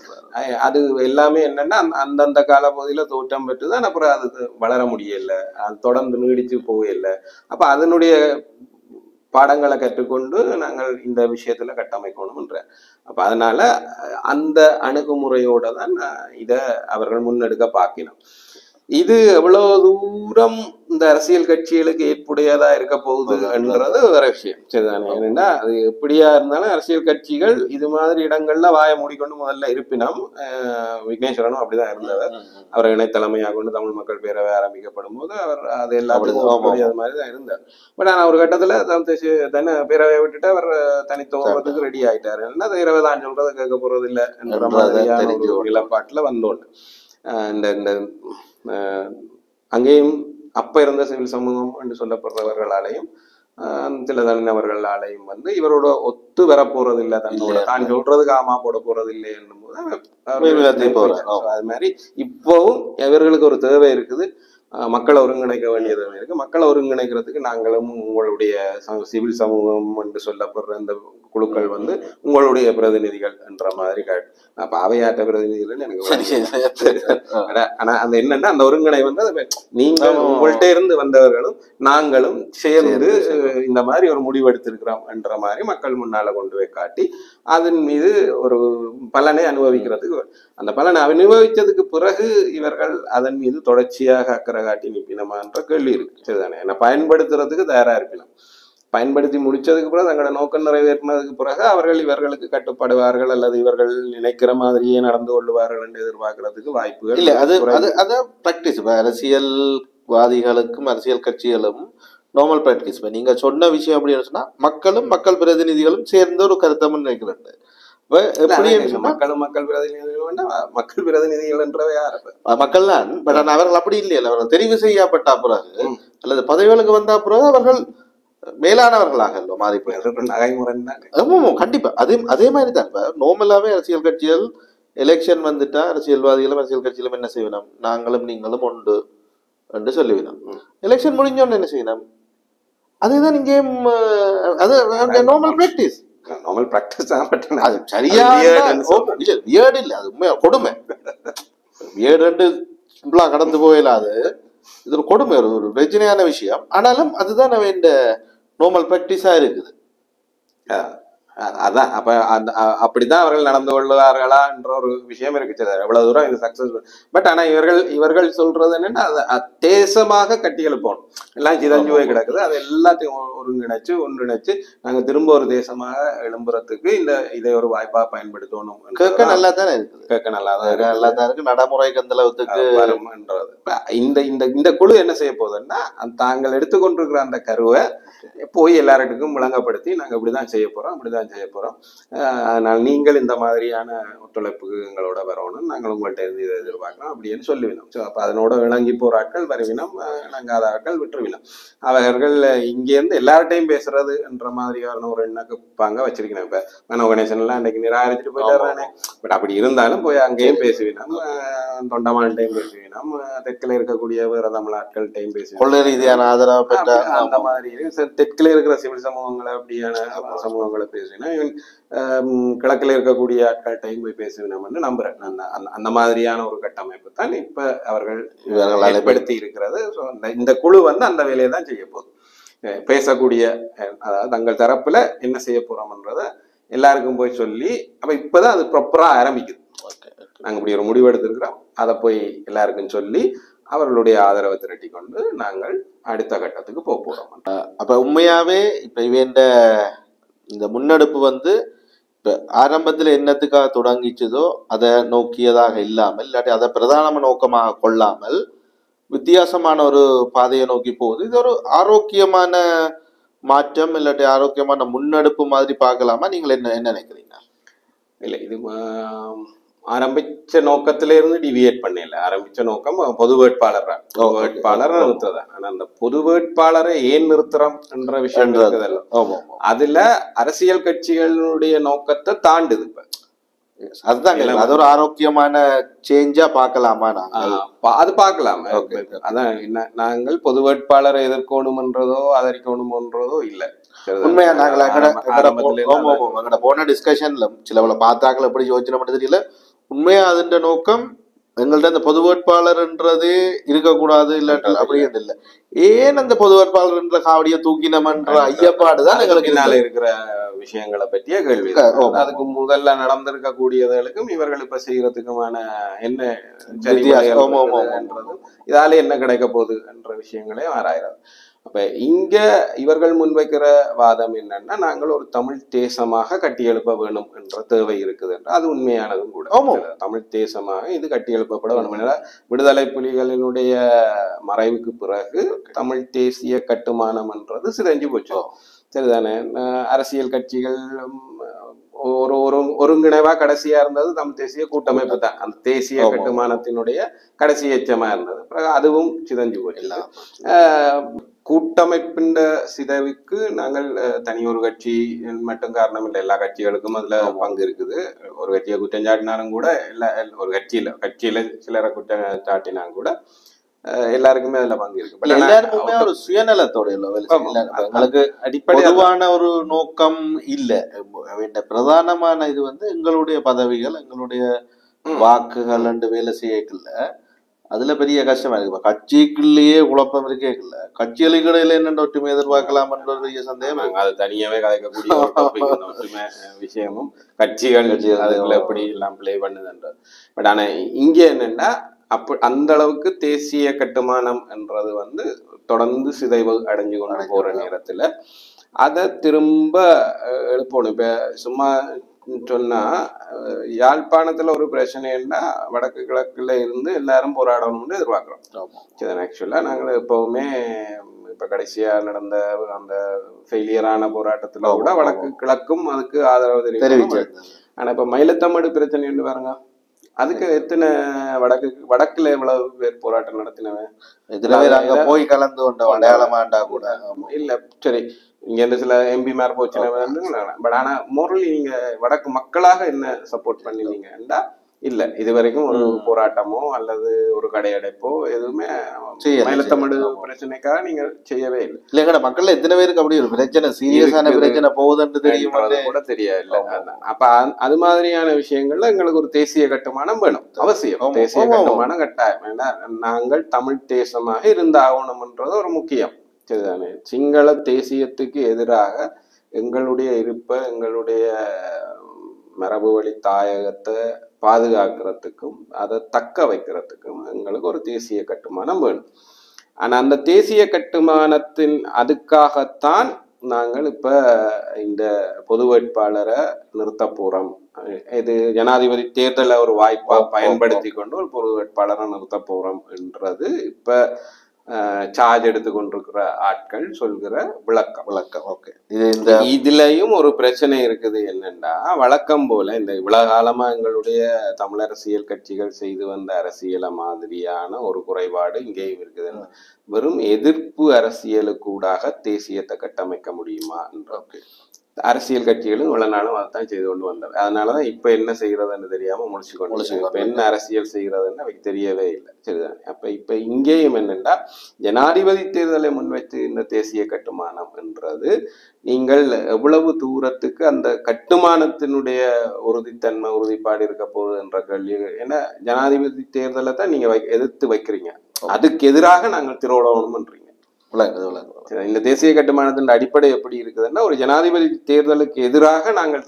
அது எல்லாமே என்னன்னா அந்தந்த கால பகுதியில தோற்றம் பெற்றுதான் அப்புறம் அது வளர முடியல, அது தொடர்ந்து நீடிச்சு போகல. அப்ப அதனுடைய பாடங்களை கற்றுக்கொண்டு நாங்கள் இந்த விஷயத்துல கட்டமைக்கணும்ன்ற. அப்ப அதனால அந்த அணுகுமுறையோட தான் இத அவர்கள் முன்னெடுக்க பார்க்கணும். இது எவ்வளவு தூரம் இந்த அரசியல் கட்சிகளுக்கு ஏற்புடையதா இருக்க போகுது என்றது வேற விஷயம். சரிதானே? ஏன்னா அது எப்படியா இருந்தாலும் அரசியல் கட்சிகள் இது மாதிரி இடங்கள்ல வாயை மூடிக்கொண்டு முதல்ல இருப்பினம். விக்னேஸ்வரனும் அப்படிதான் இருந்தவர். அவர் இணைத்தலைமையாக கொண்டு தமிழ் மக்கள் பேரவை ஆரம்பிக்கப்படும் போது அவர் அது எல்லாத்துக்கும் அது மாதிரிதான் இருந்தார். பட் ஆனா ஒரு கட்டத்துல தன பேரவையை விட்டுட்டு அவர் தனித்துவத்துக்கு ரெடி ஆயிட்டாரு. அது 20 ஆண்டு சொல்றதை கேட்க போறது இல்லை என்ற மாதிரியான ஒரு நிலப்பாட்டுல வந்தோன்னு இந்த அங்கேயும் அப்ப இருந்த சிவில் சமூகம் என்று சொல்லப்படுறவர்களாலையும் சில தனிநபர்களாலையும் வந்து இவரோட ஒத்து வர போறது இல்லை, தன்னோட தான் சொல்றதுக்கு ஆமா போட போறது இல்லை என்னும் போது அது மாதிரி இப்பவும் இவர்களுக்கு ஒரு தேவை இருக்குது. மக்களை ஒருங்கிணைக்க வேண்டிய தேவை இருக்கு. மக்களை ஒருங்கிணைக்கிறதுக்கு நாங்களும் உங்களுடைய சிவில் சமூகம் என்று சொல்லப்படுற இந்த குழுக்கள் வந்து உங்களுடைய பிரதிநிதிகள் என்ற மாதிரி அப்ப அவையாற்ற பிரதிநிதிகள் எனக்கு. ஆனா அந்த என்னன்னா அந்த ஒருங்கிணை வந்து நீங்க உங்கள்கிட்ட இருந்து வந்தவர்களும் நாங்களும் சேர்ந்து இந்த மாதிரி ஒரு முடிவெடுத்திருக்கிறோம் என்ற மாதிரி மக்கள் முன்னால கொண்டு போய் காட்டி அதன் மீது ஒரு பலனை அனுபவிக்கிறதுக்கு, அந்த பலனை அனுபவிச்சதுக்கு பிறகு இவர்கள் அதன் மீது தொடர்ச்சியாக அக்கறை காட்டி நிற்பினமான்ற கேள்வி இருக்கு. சரிதானே? என்ன பயன்படுத்துறதுக்கு தயாரா இருக்கலாம். பயன்படுத்தி முடிச்சதுக்கு பிறகு தங்களோட நோக்கம் நிறைவேற்றினதுக்கு பிறகு அவர்கள் இவர்களுக்கு கட்டுப்படுவார்கள் அல்லது இவர்கள் நினைக்கிற மாதிரியே நடந்து கொள்ளுவார்கள் என்று எதிர்பார்க்கறதுக்கு வாய்ப்புகள் இல்லை. அது பிராக்டிஸ். அரசியல்வாதிகளுக்கும் அரசியல் கட்சிகளும் நார்மல் பிராக்டிஸ். நீங்க சொன்ன விஷயம் அப்படின்னு சொன்னா மக்களும் மக்கள் பிரதிநிதிகளும் சேர்ந்து ஒரு கருத்தை முன்வைக்கிறது. மக்கள் பிரதிநிதிகள் மக்கள் பிரதிநிதிகள் என்றவை யாரு? மக்கள் தான். பட் அவர்கள் அப்படி இல்லையா, அவர்கள் தெரிவு செய்யப்பட்ட பிறகு அல்லது பதவிகளுக்கு வந்த பிறகு அவர்கள் மேலானவர்களாக மாறி போயிடுறாங்க. நகைமுறை கண்டிப்பா அதே மாதிரி தான். இப்ப நார்மலாவே அரசியல் கட்சிகள் எலெக்ஷன் வந்துட்டா அரசியல்வாதிகளும் அரசியல் கட்சிகளும் என்ன செய்யணும், நாங்களும் நீங்களும் உண்டு என்று சொல்லிவிடும். எலெக்ஷன் முடிஞ்சோன்னு என்ன செய்யணும், அதுதான் இங்கே அது நார்மல் பிராக்டிஸ். நார்மல் பிராக்டிஸ் தான். அது சரியா வியர்டு இல்லை, அது உண்மையா கொடுமை. வியர்டு சிம்பிளா கடந்து போயிடாது. இது ஒரு கொடுமை, ஒரு பிரச்சனையான விஷயம். ஆனாலும் அதுதான் இந்த நார்மல் பிராக்டிஸா இருக்குது. அதான் அப்ப அப்படிதான் அவர்கள் நடந்து கொள்வார்களா என்ற ஒரு விஷயம் இருக்கு. எவ்வளவு தூரம் இது சக்சஸ். பட் ஆனா இவர்கள் சொல்றது என்னன்னா தேசமாக கட்டி எழுப்பணும். எல்லாம் சிதஞ்சு போய் கிடக்குது. அது எல்லாத்தையும் ஒருங்கிணைச்சு ஒன்றிணைச்சு நாங்க திரும்ப ஒரு தேசமாக எழும்புறதுக்கு இதை ஒரு வாய்ப்பா பயன்படுத்தணும். கேட்க நல்லா தானே இருக்கு. கேட்க நல்லா தான் இருக்கு. நடைமுறைக்கு அந்த அளவுக்கு வரும்ன்றது. இந்த குழு என்ன செய்ய போகுதுன்னா தாங்கள் எடுத்துக்கொண்டிருக்கிற அந்த கருவை போய் எல்லாருக்கும் விளங்கப்படுத்தி நாங்க இப்படிதான் செய்ய போறோம், அப்படிதான் செய்ய போறோம். அதனால் நீங்கள் இந்த மாதிரியான ஒத்துழைப்புக்கு எங்களோட வரணும், நாங்கள் உங்கள்கிட்ட இருந்து இதை எதிர்பார்க்கிறோம் அப்படின்னு சொல்லுவினோம். ஸோ அப்ப அதனோட விளங்கி போற ஆட்கள் வருவினோம், நாங்காத ஆட்கள் விட்டுருவினோம். அவர்கள் இங்கேருந்து எல்லார்ட்டையும் பேசுறது என்ற மாதிரியான ஒரு எண்ணக்கு பாங்க வச்சிருக்கணும். இப்ப மனோ கணேசன் எல்லாம் அன்னைக்கு நிராகரிச்சுட்டு போயிட்டாரானே. பட் அப்படி இருந்தாலும் போய் அங்கேயும் பேசுவினோம், தொண்டமான்டையும் பேசுவினோம், தெற்கில் இருக்கக்கூடிய வேற தமிழ் ஆட்கள்கிட்டையும் பேசுவோம். கொள்ளை ரீதியான ஆதரவு பெற்ற அந்த மாதிரி தெற்கில் இருக்கிற சிவில் சமூகங்களை அப்படியான சமூகங்களை பேசுவினா, கிழக்கில் இருக்கக்கூடிய ஆட்கள்கிட்டையும் போய் பேசுவினோம்னு நம்புறேன். அந்த மாதிரியான ஒரு கட்டமைப்பு தான் இப்ப அவர்கள் ஏற்படுத்தி இருக்கிறது. ஸோ இந்த குழு வந்து அந்த வேலையை தான் செய்ய போகுது. பேசக்கூடிய, அதாவது தங்கள் தரப்புல என்ன செய்ய போறோம்ன்றத எல்லாருக்கும் போய் சொல்லி, அப்ப இப்பதான் அது ப்ராப்பரா ஆரம்பிக்குது. நாங்க இப்படி ஒரு முடிவு எடுத்திருக்கிறோம், அதை போய் எல்லாருக்கும் சொல்லி அவர்களுடைய ஆதரவை திரட்டி கொண்டு நாங்கள் அடுத்த கட்டத்துக்கு போறோம். அப்ப உண்மையாவே இப்ப இந்த முன்னெடுப்பு வந்து இப்ப ஆரம்பத்துல என்னத்துக்காக தொடங்கிச்சதோ அதை நோக்கியதாக இல்லாமல், இல்லாட்டி அதை பிரதான நோக்கமாக கொள்ளாமல் வித்தியாசமான ஒரு பாதையை நோக்கி போகுது. இது ஒரு ஆரோக்கியமான மாற்றம், இல்லாட்டி ஆரோக்கியமான முன்னெடுப்பு மாதிரி பார்க்கலாமா? நீங்கள் என்ன நினைக்கிறீங்க? இல்லை, இது ஆரம்பிச்ச நோக்கத்தில இருந்து டிவியேட் பண்ணல. ஆரம்பிச்ச நோக்கம் பொது வேட்பாளர் தான். பொது வேட்பாளரை நிறுத்துறதான். ஆனா அந்த பொது வேட்பாளரை ஏன் நிறுத்துறோம் என்ற விஷயம் இருக்குதல்ல. அதுல அரசியல் கட்சிகளுடைய நோக்கத்தை தாண்டுது. இப்ப அதுதான் அது ஒரு ஆரோக்கியமான சேஞ்சா பார்க்கலாமா? நாங்கள் அது பார்க்கலாம். அதான் நாங்கள் பொது வேட்பாளரை எதிர்க்கணும்ன்றதோ ஆதரிக்கணும்ன்றதோ இல்லை. உண்மையா நாங்கள் போன டிஸ்கஷன்ல சிலவளை பார்த்தாக்கள் எப்படி யோசனை பண்ண தெரியல. உண்மையா அதுன்ற நோக்கம் எங்கள்ட்ட அந்த பொது வேட்பாளர்ன்றதே இருக்கக்கூடாது இல்லாட்டி அப்படியே இல்லை. ஏன் அந்த பொது வேட்பாளர்ன்ற காவடியை தூக்கினம்ன்ற ஐயப்பாடுதான் எங்களுக்கு இருக்கிற விஷயங்களை பற்றிய கேள்வி. அதுக்கு முதல்ல நடந்திருக்க கூடியவர்களுக்கும் இவர்கள் இப்ப செய்யறதுக்குமான என்ன இதால என்ன கிடைக்க போகுது என்ற விஷயங்களையும் ஆராயிறாரு. அப்ப இங்க இவர்கள் முன்வைக்கிற வாதம் என்னன்னா, நாங்கள் ஒரு தமிழ் தேசமாக கட்டியெழுப்ப வேணும் என்ற தேவை இருக்குது என்று. அது உண்மையானதும் கூட. தமிழ் தேசமாக இது கட்டியெழுப்பப்பட வேணும். விடுதலை புலிகளினுடைய மறைவுக்கு பிறகு தமிழ் தேசிய கட்டுமானம் என்றது சிதைஞ்சு போச்சு. சரிதானே? அரசியல் கட்சிகள் ஒரு ஒருங்கிணைவா கடைசியா இருந்தது தமிழ் தேசிய கூட்டமைப்பு தான். அந்த தேசிய கட்டுமானத்தினுடைய கடைசி எச்சமா இருந்தது. பிறகு அதுவும் சிதைஞ்சு போச்சு. கூட்டமைப்பின் சிதைவுக்கு நாங்கள் தனியொரு கட்சி மட்டும் காரணம் இல்லை. எல்லா கட்சிகளுக்கும் அதுல பங்கு இருக்குது. ஒரு கட்சியை குற்றம் சாட்டினாலும் கூட ஒரு கட்சியில சிலரை குற்றம் சாட்டினாலும் கூட எல்லாருக்குமே அதுல பங்கு இருக்கு. எல்லாருக்குமே ஒரு சுயநலத்தோட எங்களுக்கு அடிப்படையான ஒரு நோக்கம் இல்ல. பிரதானமான இது எங்களுடைய பதவிகள், எங்களுடைய வாக்குகள் வேலை செய்யல. அதுல பெரிய கஷ்டமா இருக்கு. கட்சிக்குள்ளேயே குழப்பம் இருக்கே இல்ல. கட்சிகளுக்கு இடையில என்னென்ன ஒற்றுமை எதிர்பார்க்கலாம் என்ற பெரிய சந்தேகம். அது தனியாவே கதைக்கக்கூடிய ஒற்றுமை விஷயமும் கட்சிகள் அதுல எப்படி எல்லாம் பிளே பண்ணுதுன்றது. பட் ஆனா இங்க என்னன்னா, அந்த அளவுக்கு தேசிய கட்டுமானம் என்றது தொடர்ந்து சிதைவு அடைஞ்சு கொண்டு போற நேரத்துல அதை திரும்ப எழுப்பணும். இப்ப சும்மா சொன்னா, யாழ்ப்பாணத்துல ஒரு பிரச்சனைன்னா வடக்கு கிழக்குல இருந்து எல்லாரும் போராடணும்னு எதிர்பார்க்கிறோம். ஆக்சுவலா நாங்கள் எப்பவுமே இப்ப கடைசியா நடந்த அந்த ஃபெயிலியரான போராட்டத்துல கூட வடக்கு கிழக்கும் அதுக்கு ஆதரவு தெரிவிச்சு. ஆனா இப்ப மயிலத்தமடு பிரச்சனைன்னு பாருங்க, அதுக்கு எத்தனை வடக்குல எவ்வளவு பேர் போராட்டம் நடத்தினவன் போய் கலந்து கொண்ட அடையாளமாண்டா கூட இல்ல. சரி, இங்க இருந்து சில எம்பி மேர் போச்சு. பட் ஆனா மோரலி நீங்க வடக்கு மக்களாக என்ன சப்போர்ட் பண்ணுவீங்கடா? இல்ல, இது வரைக்கும் ஒரு போராட்டமோ அல்லது ஒரு கடையடைப்போ எதுவுமே மயிலத்தமடு பிரச்சனைக்காக நீங்க செய்யவே இல்லை. இல்லைங்கடா, மக்கள்ல எத்தனை பேருக்கு அப்படி ஒரு பிரச்சனை, சீரியஸான பிரச்சனை போகுதுன்னு தெரியும் கூட தெரியல. அப்ப அது மாதிரியான விஷயங்கள்ல எங்களுக்கு ஒரு தேசிய கட்டுமானம் வேணும், அவசியம். தேசிய கட்டுமானம் கட்டாயம். ஏன்னா நாங்கள் தமிழ் தேசமாக இருந்தாகணும்ன்றது ஒரு முக்கியம். சரிதானே? சிங்கள தேசியத்துக்கு எதிராக எங்களுடைய இருப்பை, எங்களுடைய மரபு வழி தாயகத்தை பாதுகாக்கிறதுக்கும் அதை தக்க வைக்கிறதுக்கும் எங்களுக்கு ஒரு தேசிய கட்டுமானம் வேணும். ஆனா அந்த தேசிய கட்டுமானத்தின் அதுக்காகத்தான் நாங்கள் இப்ப இந்த பொது வேட்பாளரை நிறுத்த போறோம். இது ஜனாதிபதி தேர்தலை ஒரு வாய்ப்பா பயன்படுத்தி கொண்டு ஒரு பொது வேட்பாளரை நிறுத்த போறோம் என்றது இப்ப சார்ஜ் எடுத்து கொண்டிருக்கிற ஆட்கள் சொல்கிற விளக்கம். ஓகே, இதுலயும் ஒரு பிரச்சனை இருக்குது. என்னன்னா, வழக்கம் போல இந்த இவ்வளவு காலமா எங்களுடைய தமிழ் அரசியல் கட்சிகள் செய்து வந்த அரசியல மாதிரியான ஒரு குறைபாடு இங்கேயும் இருக்குது. வெறும் எதிர்ப்பு அரசியலுக்கூடாக தேசியத்தை கட்டமைக்க முடியுமா என்ற அரசியல் கட்சிகளும் இவ்வளவு நாளும் அதைத்தான் செய்து கொண்டு வந்தது. அதனாலதான் இப்ப என்ன செய்யறதுன்னு தெரியாம முடிச்சு கொண்டு இப்ப என்ன அரசியல் செய்யறதுன்னு அவைக்கு தெரியவே இல்லை. சரிதானே? அப்ப இப்ப இங்கேயும் என்னன்னா, ஜனாதிபதி தேர்தலை முன்வைத்து இந்த தேசிய கட்டுமானம் என்றது நீங்கள் எவ்வளவு தூரத்துக்கு அந்த கட்டுமானத்தினுடைய உறுதித்தன்மை, உறுதிப்பாடு இருக்க போகுது என்ற கேள்வி. ஏன்னா ஜனாதிபதி தேர்தலை தான் நீங்க எதிர்த்து வைக்கிறீங்க, அதுக்கு எதிராக நாங்கள் திரோடணும்ன்றீங்க. இந்த தேசிய கட்டுமானத்தின் அடிப்படை எப்படி இருக்குதுன்னா, ஒரு ஜனாதிபதி தேர்தலுக்கு எதிராக நாங்கள்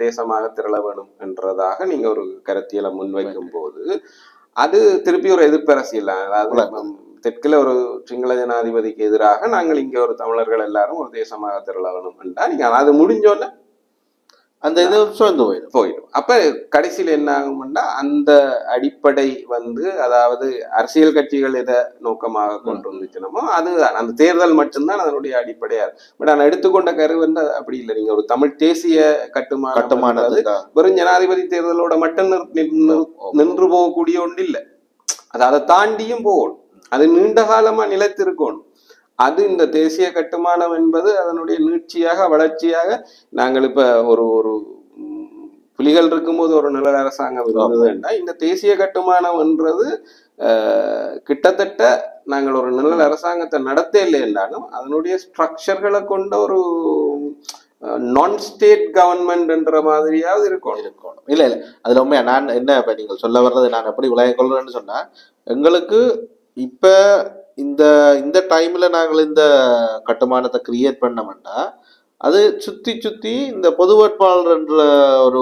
தேசமாக திரள வேணும் என்றதாக நீங்க ஒரு கருத்தியலை முன்வைக்கும் போது அது திருப்பி ஒரு எதிர்ப்பு அரசியல். அதாவது தெற்குல ஒரு சிங்கள ஜனாதிபதிக்கு எதிராக நாங்கள் இங்க ஒரு தமிழர்கள் எல்லாரும் ஒரு தேசமாக திரள வேணும் என்றா நீங்க அது முடிஞ்சோன்னு அந்த இது சோர்ந்து போயிடும். அப்ப கடைசியில் என்ன ஆகும்னா அந்த அடிப்படை அதாவது அரசியல் கட்சிகள் எதை நோக்கமாக கொண்டு வந்துச்சுனமோ அது அந்த தேர்தல் மட்டும்தான் அதனுடைய அடிப்படையா. பட் நான் எடுத்துக்கொண்ட கரு அப்படி இல்லை. நீங்க ஒரு தமிழ் தேசிய கட்டுமானது வெறும் ஜனாதிபதி தேர்தலோட மட்டும் நின்று போகக்கூடிய ஒன்று இல்லை. அது அதை தாண்டியும் போகணும். அது நீண்ட காலமா நிலைத்திருக்கணும். அது இந்த தேசிய கட்டுமானம் என்பது அதனுடைய நீட்சியாக வளர்ச்சியாக நாங்கள் இப்ப ஒரு ஒரு புலிகள் இருக்கும்போது ஒரு நிழல் அரசாங்கம் இருந்ததுன்னா இந்த தேசிய கட்டுமானம் என்றது கிட்டத்தட்ட நாங்கள் ஒரு நிழல் அரசாங்கத்தை நடத்த இல்லை என்றாலும் அதனுடைய ஸ்ட்ரக்சர்களை கொண்ட ஒரு நான் ஸ்டேட் கவர்மெண்ட் என்ற மாதிரியாவது இருக்கணும். இல்ல அதுல உண்மையா நான் என்ன இப்ப நீங்கள் சொல்ல வர்றது நான் எப்படி விளைய கொள்றேன்னு சொன்னா, எங்களுக்கு இப்ப இந்த இந்த டைம்ல நாங்கள் இந்த கட்டுமானத்தை கிரியேட் பண்ணோம்னா அது சுத்தி சுத்தி இந்த பொது வேட்பாளர் என்ற ஒரு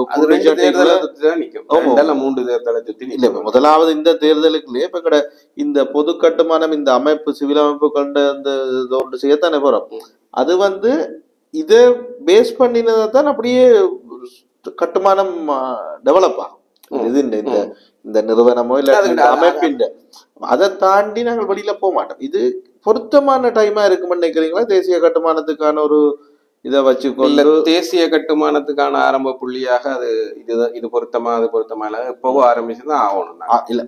இல்ல. முதலாவது இந்த தேர்தலுக்குள்ளே இப்ப கூட இந்த பொது கட்டுமானம் இந்த அமைப்பு சிவில் அமைப்பு கொண்ட அந்த ஒன்று செய்யத்தானே போறோம். அது இதை பேஸ் பண்ணினதான் அப்படியே கட்டுமானம் டெவலப் ஆகும். இது இந்த நிறுவனமோ இல்ல அமைப்பின் அதை தாண்டி நாங்கள் வெளியில போக மாட்டோம். இது பொருத்தமான டைமா இருக்குன்னு நினைக்கிறீங்களா? தேசிய கட்டுமானத்துக்கான ஒரு இதை வச்சுக்கொண்டு தேசிய கட்டுமானத்துக்கான ஆரம்ப புள்ளியாக அது இது பொருத்தமா அது பொருத்தமா இல்ல எப்பவோ ஆரம்பிச்சுதான் ஆகணும். இல்ல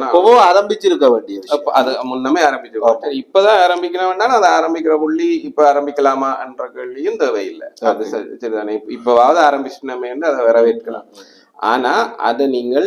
எப்பவோ ஆரம்பிச்சிருக்க வேண்டிய அது முன்னமே ஆரம்பிச்சிருக்கோம். இப்பதான் ஆரம்பிக்கணும் வேண்டாம். அதை ஆரம்பிக்கிற புள்ளி இப்ப ஆரம்பிக்கலாமா என்ற கேள்வியும் தேவையில்லை. அது சரிதானே. இப்பவாவது ஆரம்பிச்சுனமே அதை வரவேற்கலாம். ஆனா அதை நீங்கள்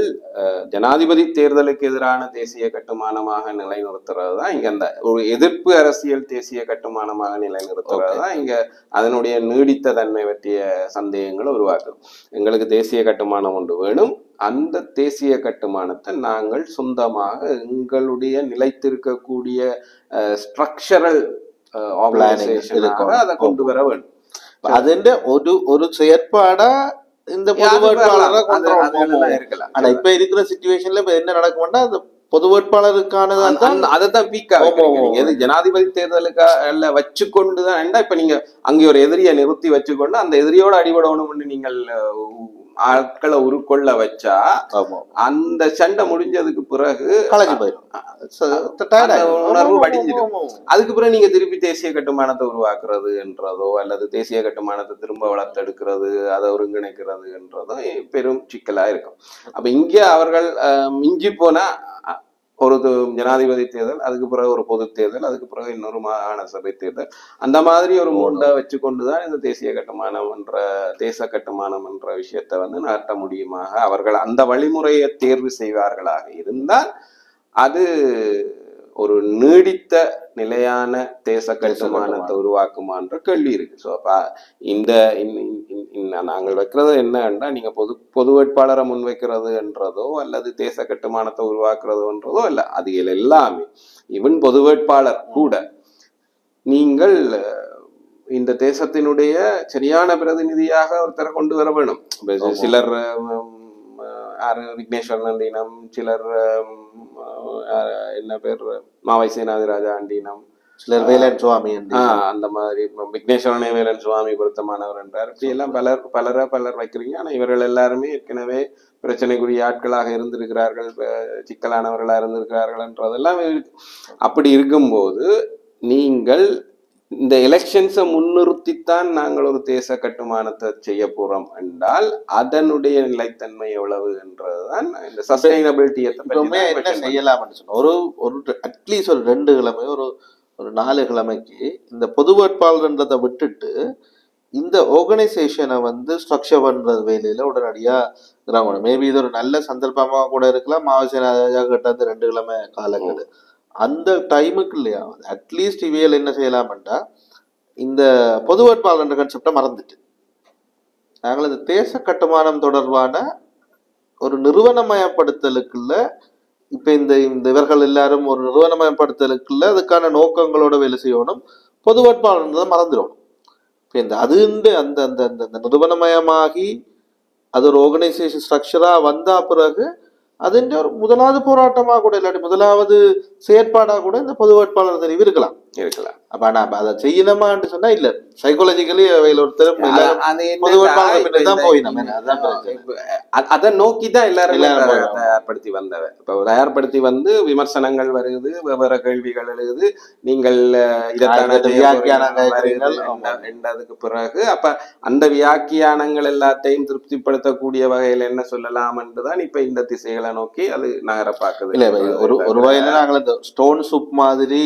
ஜனாதிபதி தேர்தலுக்கு எதிரான தேசிய கட்டுமானமாக நிலைநிறுத்துறது தான் இங்க அந்த ஒரு எதிர்ப்பு அரசியல் தேசிய கட்டுமானமாக நிலைநிறுத்துறது தான் இங்க அதனுடைய நீடித்த தன்மை பற்றிய சந்தேகங்களை உருவாக்குது. எங்களுக்கு தேசிய கட்டுமானம் ஒன்று வேணும். அந்த தேசிய கட்டுமானத்தை நாங்கள் சொந்தமாக எங்களுடைய நிலைத்திருக்கக்கூடிய ஸ்ட்ரக்சரல் ஆர்கனைசேஷனாக அதை கொண்டு வர வேண்டும். அதுன்ற ஒரு செயற்பாடா இந்த பொது வேட்பாளராக இருக்கலாம். ஆனா இப்ப இருக்கிற சிச்சுவேஷன்ல இப்ப என்ன நடக்கும்னா அந்த பொது வேட்பாளருக்கானதான் அதைத்தான் பீக்காக ஜனாதிபதி தேர்தலுக்காக வச்சுக்கொண்டுதான். இப்ப நீங்க அங்கே ஒரு எதிரியை நிறுத்தி வச்சுக்கொண்டு அந்த எதிரியோட அடிபடணும்னு நீங்கள் ஆட்களை உருக்கொள்ள வச்சா அந்த சண்டை முடிஞ்சதுக்கு பிறகு உணர்வு வடிஞ்சிடும். அதுக்கு பிறகு நீங்க திருப்பி தேசிய கட்டுமானத்தை உருவாக்குறது என்றதோ அல்லது தேசிய கட்டுமானத்தை திரும்ப வளர்த்தெடுக்கிறது அதை ஒருங்கிணைக்கிறது என்றதோ பெரும் சிக்கலா இருக்கும். அப்ப இங்க அவர்கள் மிஞ்சி போனா ஒரு ஜனாதிபதி தேர்தல், அதுக்கு பிறகு ஒரு பொது தேர்தல், அதுக்கு பிறகு இன்னொரு மாகாண சபை தேர்தல், அந்த மாதிரி ஒரு மூண்டை வச்சு கொண்டுதான் இந்த தேசிய கட்டுமானம் என்ற தேச கட்டுமானம் என்ற விஷயத்தை நடத்த முடியுமாக அவர்கள் அந்த வழிமுறையை தேர்வு செய்வார்களாக இருந்தால் அது ஒரு நீடித்த நிலையான தேச கட்டுமானத்தை உருவாக்குமான்ற கேள்வி இருக்கு. ஸோ அப்ப இந்த நாங்கள் வைக்கிறது என்னன்னா நீங்க பொது வேட்பாளரை முன்வைக்கிறது என்றதோ அல்லது தேச கட்டுமானத்தை உருவாக்குறதுன்றதோ இல்லை. அது எல்லாமே ஈவன் பொது வேட்பாளர் கூட நீங்கள் இந்த தேசத்தினுடைய சரியான பிரதிநிதியாக ஒருத்தரை கொண்டு வர வேணும். சிலர் விக்னேஸ்வரன் ஆண்டினம், சிலர் என்ன பேர் மாவை சேனாதிராஜா ஆண்டினம், சிலர் வேலன் சுவாமி அந்த மாதிரி விக்னேஸ்வரனே வேலன் சுவாமி பொருத்தமானவர் என்றார். இப்படி எல்லாம் பலர் வைக்கிறீங்க. ஆனா இவர்கள் எல்லாருமே ஏற்கனவே பிரச்சனைக்குரிய ஆட்களாக இருந்திருக்கிறார்கள், சிக்கலானவர்களா இருந்திருக்கிறார்கள் என்றதெல்லாம் அப்படி இருக்கும்போது நீங்கள் இந்த எலெக்ஷன்ஸை முன்னிறுத்தித்தான் நாங்கள் ஒரு தேச கட்டுமானத்தை செய்ய போறோம் என்றால் அதனுடைய நிலைத்தன்மை எவ்வளவு என்றதுதான் இந்த சஸ்டைனபிலிட்டியை என்ன செய்யலாம்னு சொன்ன ஒரு அட்லீஸ்ட் ஒரு 2 கிழமை ஒரு 4 கிழமைக்கு இந்த பொது வேட்பாளர்ன்றதை விட்டுட்டு இந்த ஆர்கனைசேஷனை ஸ்ட்ரக்சர் பண்றது வேலையில உடனடியா இறங்கணும். மேபி இது ஒரு நல்ல சந்தர்ப்பமாக கூட இருக்கலாம். மாவசேனா கிட்ட 2 கிழமை காலங்கள் அந்த டைமுக்கு இல்லையா அட்லீஸ்ட் இவையில் என்ன செய்யலாம்டா இந்த பொது வேட்பாளர் கான்செப்டை மறந்துட்டு நாங்கள் இந்த தேச கட்டுமானம் தொடர்பான ஒரு நிறுவனமயப்படுத்தலுக்குள்ள இப்ப இந்த இவர்கள் எல்லாரும் ஒரு நிறுவனமயப்படுத்தலுக்குள்ள அதுக்கான நோக்கங்களோட வேலை செய்யணும். பொது வேட்பாளர்ன்றதை மறந்துடும். அது அந்த அந்த அந்த நிறுவனமயமாகி அது ஒரு ஆர்கனைசேஷன் ஸ்ட்ரக்சரா வந்தா பிறகு அது ஒரு முதலாவது போராட்டமாக கூட இல்லாட்டி முதலாவது செயற்பாடாக கூட இந்த பொது வேட்பாளர் தெரிவு இருக்கலாம். இருக்கலாம். அப்ப ஆனா அதை செய்யணுமான்னு சொன்னா இல்ல, சைக்காலஜிக்கலி அவையில் ஒருத்தரும் அதை நோக்கிதான் எல்லாரும் தயார்படுத்தி வந்தவ. இப்ப தயார்படுத்தி வந்து விமர்சனங்கள் வருது, வெவ்வேறு கேள்விகள் எழுது, நீங்கள் என்றதுக்கு பிறகு அப்ப அந்த வியாக்கியானங்கள் எல்லாத்தையும் திருப்திப்படுத்தக்கூடிய வகையில என்ன சொல்லலாம் என்றுதான் இப்ப இந்த திசைகளை நோக்கி அது நகர பாக்குது. இல்ல ஒரு வகையில நாங்கள் இந்த ஸ்டோன் சூப் மாதிரி